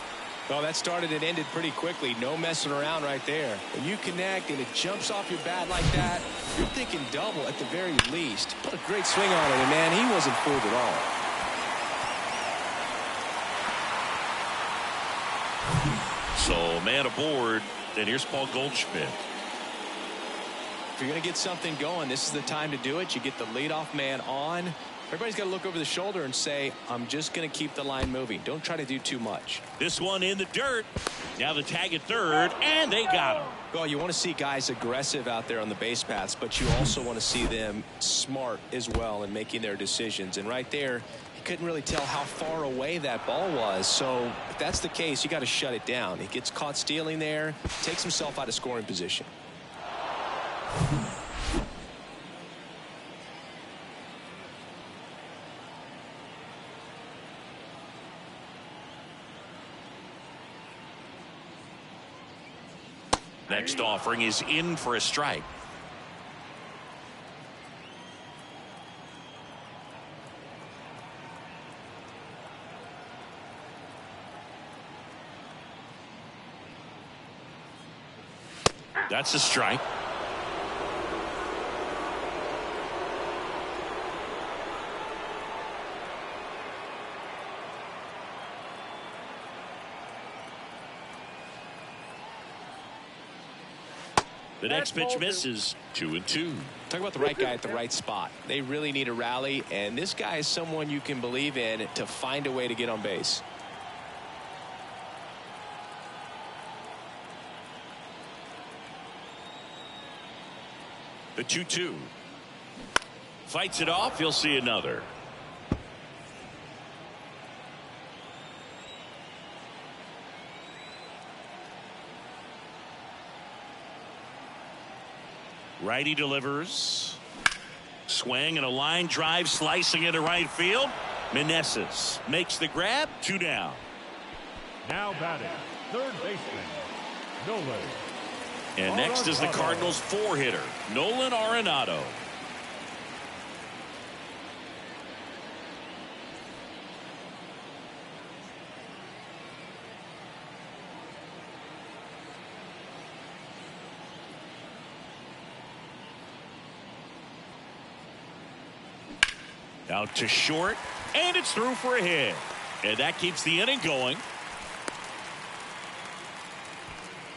Well, that started and ended pretty quickly. No messing around right there. When you connect and it jumps off your bat like that, you're thinking double at the very least. Put a great swing on it, and man, he wasn't fooled at all. So man aboard, and here's Paul Goldschmidt. If you're going to get something going, this is the time to do it. You get the leadoff man on. Everybody's got to look over the shoulder and say, I'm just going to keep the line moving. Don't try to do too much. This one in the dirt. Now the tag at third, and they got him. Well, you want to see guys aggressive out there on the base paths, but you also want to see them smart as well in making their decisions. And right there, he couldn't really tell how far away that ball was. So if that's the case, you got to shut it down. He gets caught stealing there, takes himself out of scoring position. Next offering is in for a strike. That's a strike. The next pitch misses. 2-2. Talk about the right guy at the right spot. They really need a rally, and this guy is someone you can believe in to find a way to get on base. The 2-2. Fights it off. You'll see another. Righty delivers. Swing and a line drive slicing into right field. Meneses makes the grab. 2 down. Now batting, third baseman, Nolan. And next is the Cardinals 4-hitter, Nolan Arenado. Out to short, and it's through for a hit. And that keeps the inning going.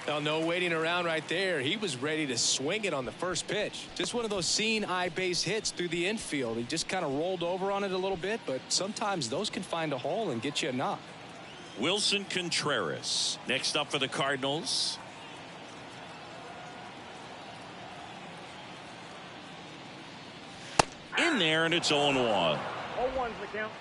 Now, no waiting around right there. He was ready to swing it on the first pitch. Just one of those seen eye base hits through the infield. He just kind of rolled over on it a little bit, but sometimes those can find a hole and get you a knock. Wilson Contreras next up for the Cardinals. In there, and it's 0-1. 0-1's the count.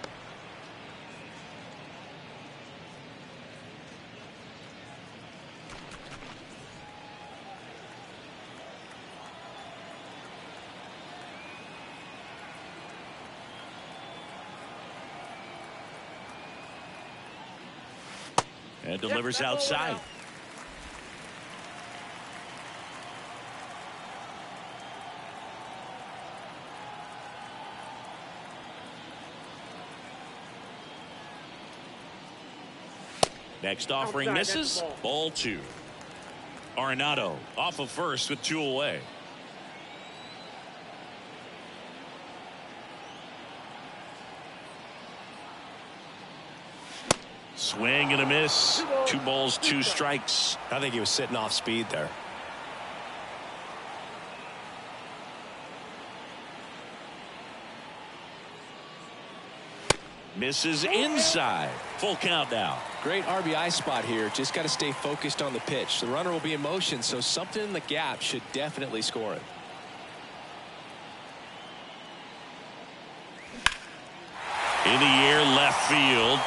And delivers outside. Next offering misses. Ball 2. Arenado off of first with 2 away. Swing and a miss. 2 balls, 2 strikes. I think he was sitting off speed there. Misses inside. Full count now. Great RBI spot here. Just got to stay focused on the pitch. The runner will be in motion, so something in the gap should definitely score it. In the air, left field.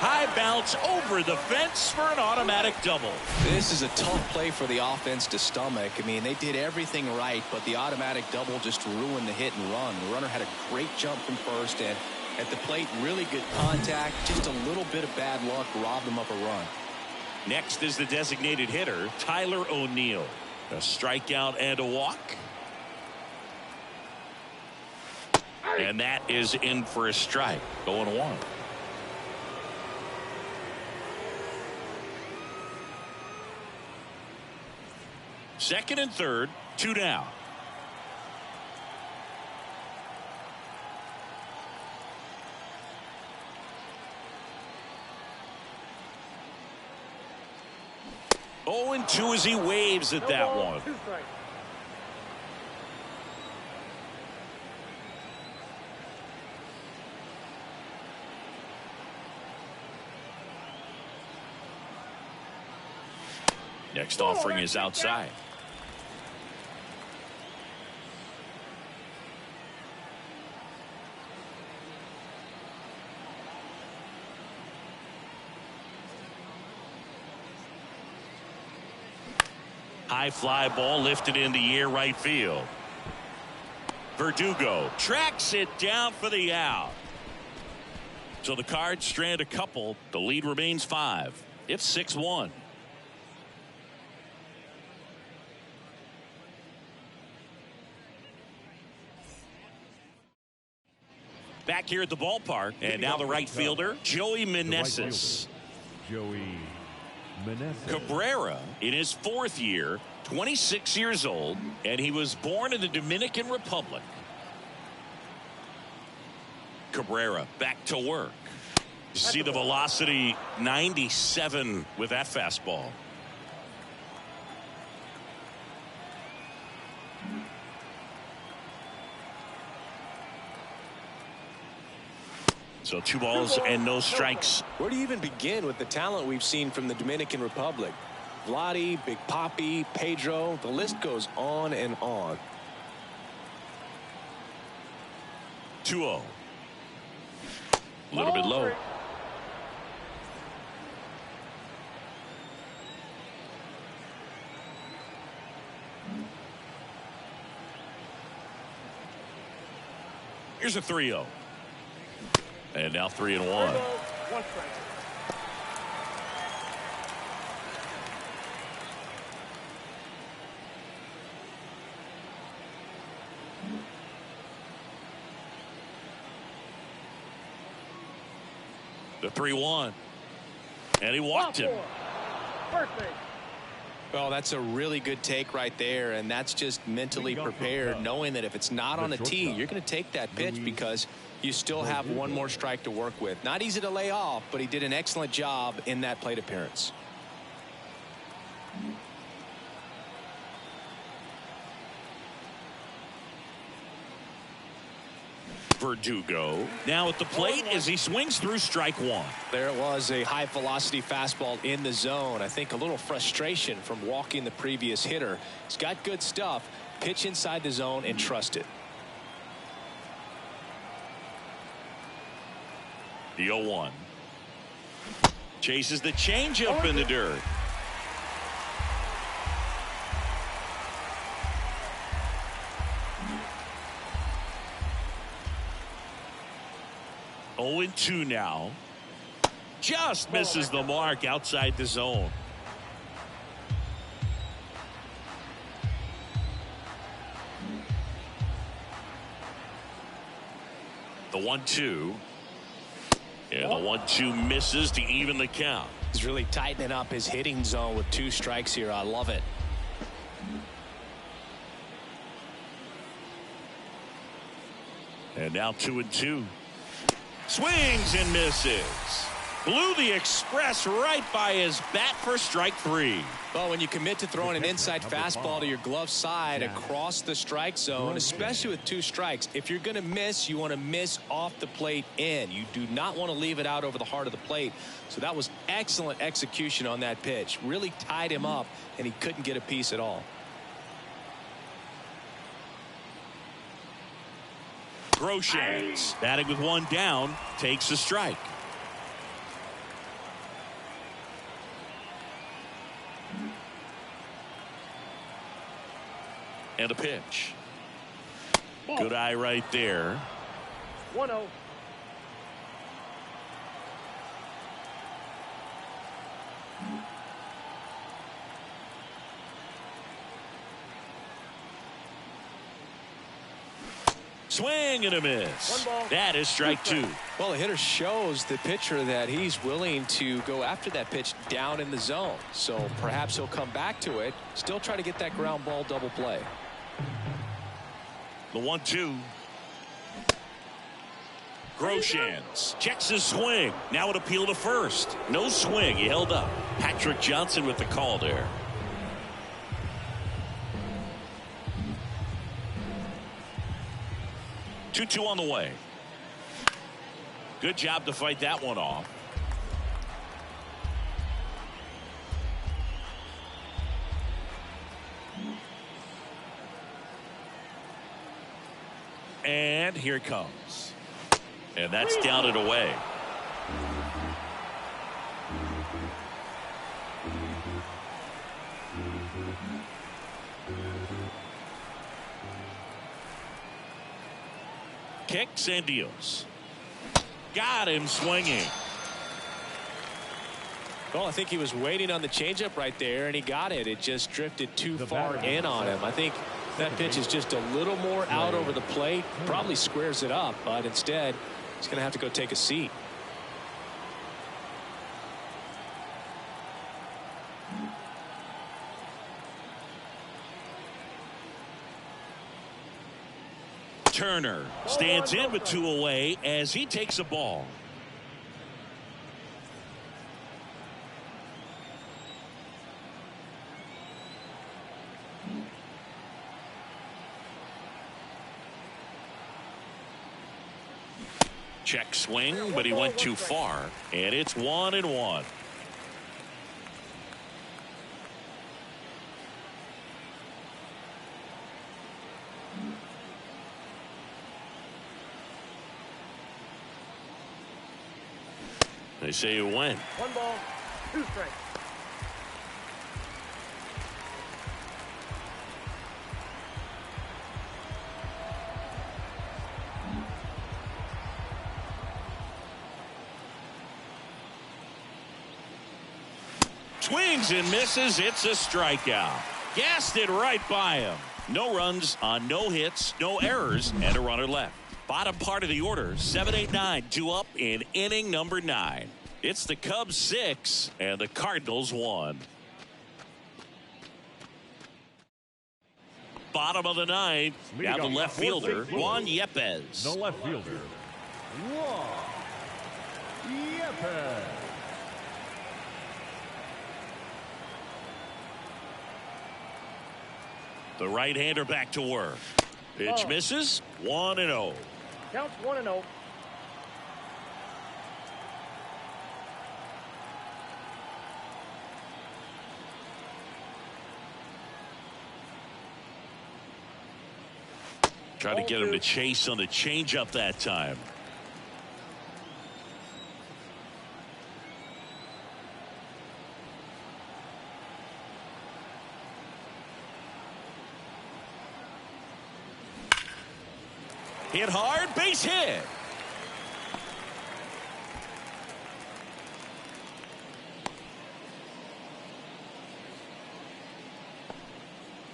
High bounce over the fence for an automatic double. This is a tough play for the offense to stomach. I mean, they did everything right, but the automatic double just ruined the hit and run. The runner had a great jump from first, and at the plate, really good contact. Just a little bit of bad luck robbed them up a run. Next is the designated hitter, Tyler O'Neill. A strikeout and a walk. And that is in for a strike. 0-1. Second and third, 2 down. Oh, and 2 as he waves at that one. 2 strikes. Next offering is outside. High fly ball lifted in the air, right field. Verdugo tracks it down for the out. So the Cards strand a couple. The lead remains 5. It's 6-1. Back here at the ballpark, and now the right fielder, Joey Meneses. Joey Meneses. Cabrera in his 4th year, 26 years old, and he was born in the Dominican Republic. Cabrera back to work. You see the velocity, 97 with that fastball. So 2 balls and no strikes. Where do you even begin with the talent we've seen from the Dominican Republic? Vladdy, Big Papi, Pedro, the list goes on and on. 2-0. A little bit low. Here's a 3-0. And now 3-1. 1 strike. The 3-1. And he walked him. First base. Well, that's a really good take right there, and that's just mentally prepared, knowing that if it's not on the tee, you're going to take that pitch because you still have one more strike to work with. Not easy to lay off, but he did an excellent job in that plate appearance. Verdugo now at the plate as he swings through strike one. There it was, a high velocity fastball in the zone. I think a little frustration from walking the previous hitter. He's got good stuff. Pitch inside the zone and trust it. The 0-1 chases the changeup in the dirt. Oh, 0-2 now. Just misses the mark outside the zone. The 1-2. And the 1-2 misses to even the count. He's really tightening up his hitting zone with 2 strikes here. I love it. And now 2-2. Swings and misses. Blew the express right by his bat for strike 3. Well, when you commit to throwing an inside fastball to your glove side across the strike zone, especially with 2 strikes, if you're going to miss, you want to miss off the plate in. You do not want to leave it out over the heart of the plate. So that was excellent execution on that pitch. Really tied him up, and he couldn't get a piece at all. Groshans batting with 1 down takes a strike. And a pitch. Good eye right there. 1-0. Swing and a miss. That is strike 2. Well, the hitter shows the pitcher that he's willing to go after that pitch down in the zone. So perhaps he'll come back to it, still try to get that ground ball double play. The 1-2. Groshans checks his swing. Now an appeal to first. No swing. He held up. Patrick Johnson with the call there. Two on the way. Good job to fight that one off. And here it comes. And that's down and away. Kicks and deals. Got him swinging. Well, I think he was waiting on the changeup right there, and he got it. It just drifted too far in on him. I think that pitch is just a little more out over the plate. Probably squares it up, but instead, he's going to have to go take a seat. Turner stands in with 2 away as he takes a ball. Check swing, but he went too far, and it's 1-1. They say you win. 1 ball, 2 strikes. Swings and misses. It's a strikeout. Gassed it right by him. No runs on no hits, no errors, and a runner left. Bottom part of the order, 7-8-9, 2 up in inning number 9. It's the Cubs 6 and the Cardinals 1. Bottom of the ninth. Now the left fielder, Juan Yepez. The left fielder, Juan Yepez. The right-hander back to work. Pitch misses. 1-0. Counts 1-0. Trying to get him to chase on the changeup that time. Hit hard, base hit.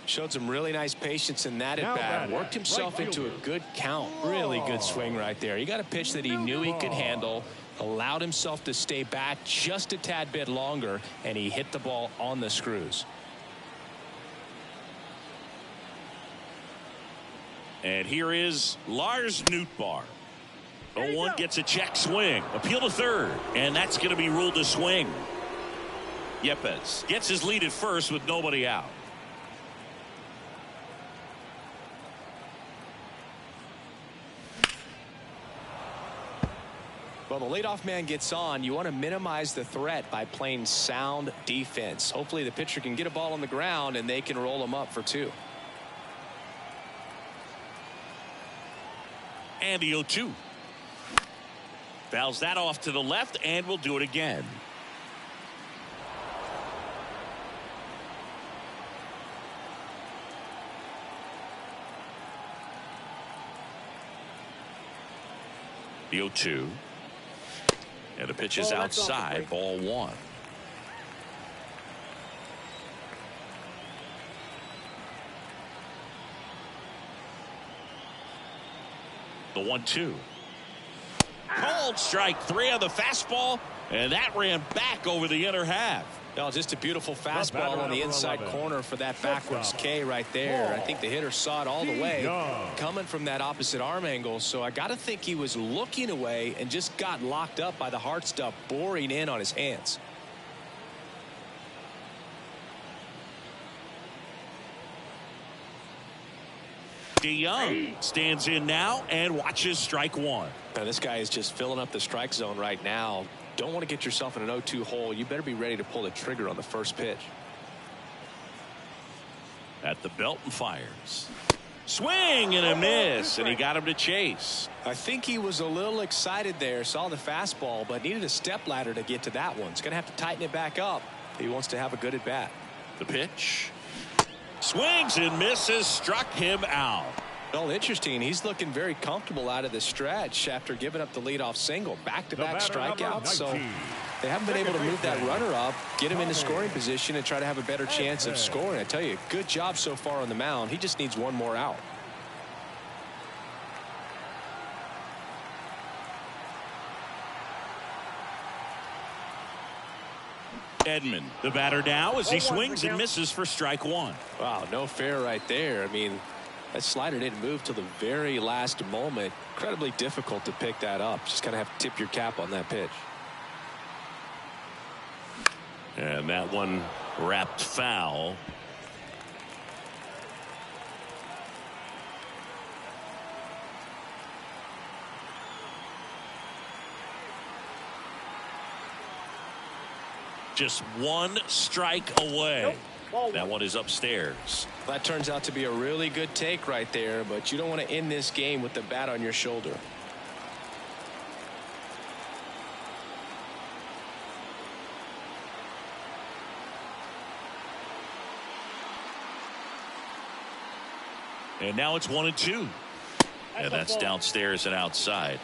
Showed some really nice patience in that at bat. Worked himself into a good count. Really good swing right there. He got a pitch that he knew he could handle. Allowed himself to stay back just a tad bit longer, and he hit the ball on the screws. And here is Lars Nootbaar. 0-1 gets a check swing. Appeal to third. And that's going to be ruled a swing. Yepez gets his lead at first with nobody out. Well, the leadoff man gets on. You want to minimize the threat by playing sound defense. Hopefully the pitcher can get a ball on the ground and they can roll him up for 2. And the 0-2. Fouls that off to the left, and we'll do it again. The 0-2. And the pitch is outside. Ball 1. The 1-2. Called strike 3 on the fastball, and that ran back over the inner half. No, just a beautiful fastball on the inside corner for that backwards K right there. I think the hitter saw it all the way coming from that opposite arm angle, so I got to think he was looking away and just got locked up by the hard stuff boring in on his hands. DeYoung stands in now and watches strike 1. Now this guy is just filling up the strike zone right now. Don't want to get yourself in an 0-2 hole. You better be ready to pull the trigger on the first pitch. At the belt and fires. Swing and a miss, and he got him to chase. I think he was a little excited there. Saw the fastball, but needed a step ladder to get to that one. He's going to have to tighten it back up. He wants to have a good at bat. The pitch. Swings and misses, struck him out. Well, interesting. He's looking very comfortable out of the stretch after giving up the leadoff single. Back-to-back strikeouts. So they haven't been able to move that runner up, get him into scoring position, and try to have a better chance of scoring. I tell you, good job so far on the mound. He just needs one more out. Edman, the batter now, as he swings and misses for strike 1. Wow, no fair right there. I mean, that slider didn't move till the very last moment. Incredibly difficult to pick that up. Just kind of have to tip your cap on that pitch. And that one wrapped foul. Just one strike away. That one is upstairs. That turns out to be a really good take right there, but you don't want to end this game with the bat on your shoulder. And now it's 1-2. And that's downstairs and outside.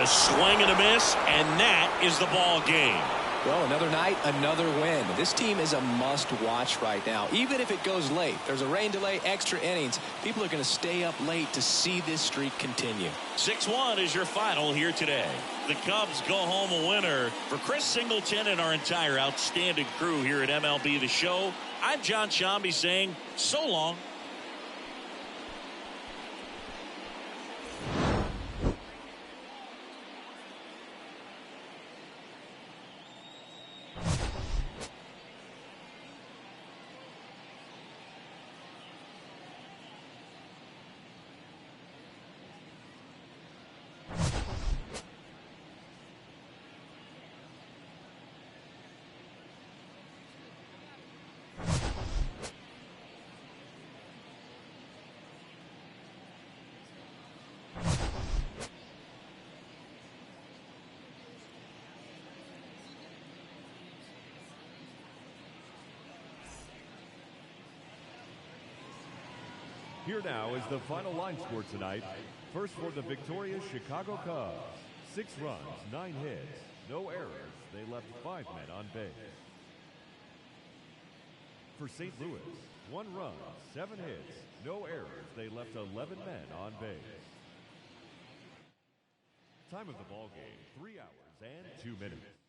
A swing and a miss, and that is the ball game. Well, another night, another win. This team is a must-watch right now. Even if it goes late, there's a rain delay, extra innings. People are going to stay up late to see this streak continue. 6-1 is your final here today. The Cubs go home a winner. For Chris Singleton and our entire outstanding crew here at MLB The Show, I'm John Shambi saying so long. Here now is the final line score tonight. First for the victorious Chicago Cubs. 6 runs, 9 hits, no errors. They left 5 men on base. For St. Louis, 1 run, 7 hits, no errors. They left 11 men on base. Time of the ball game, 3 hours and 2 minutes.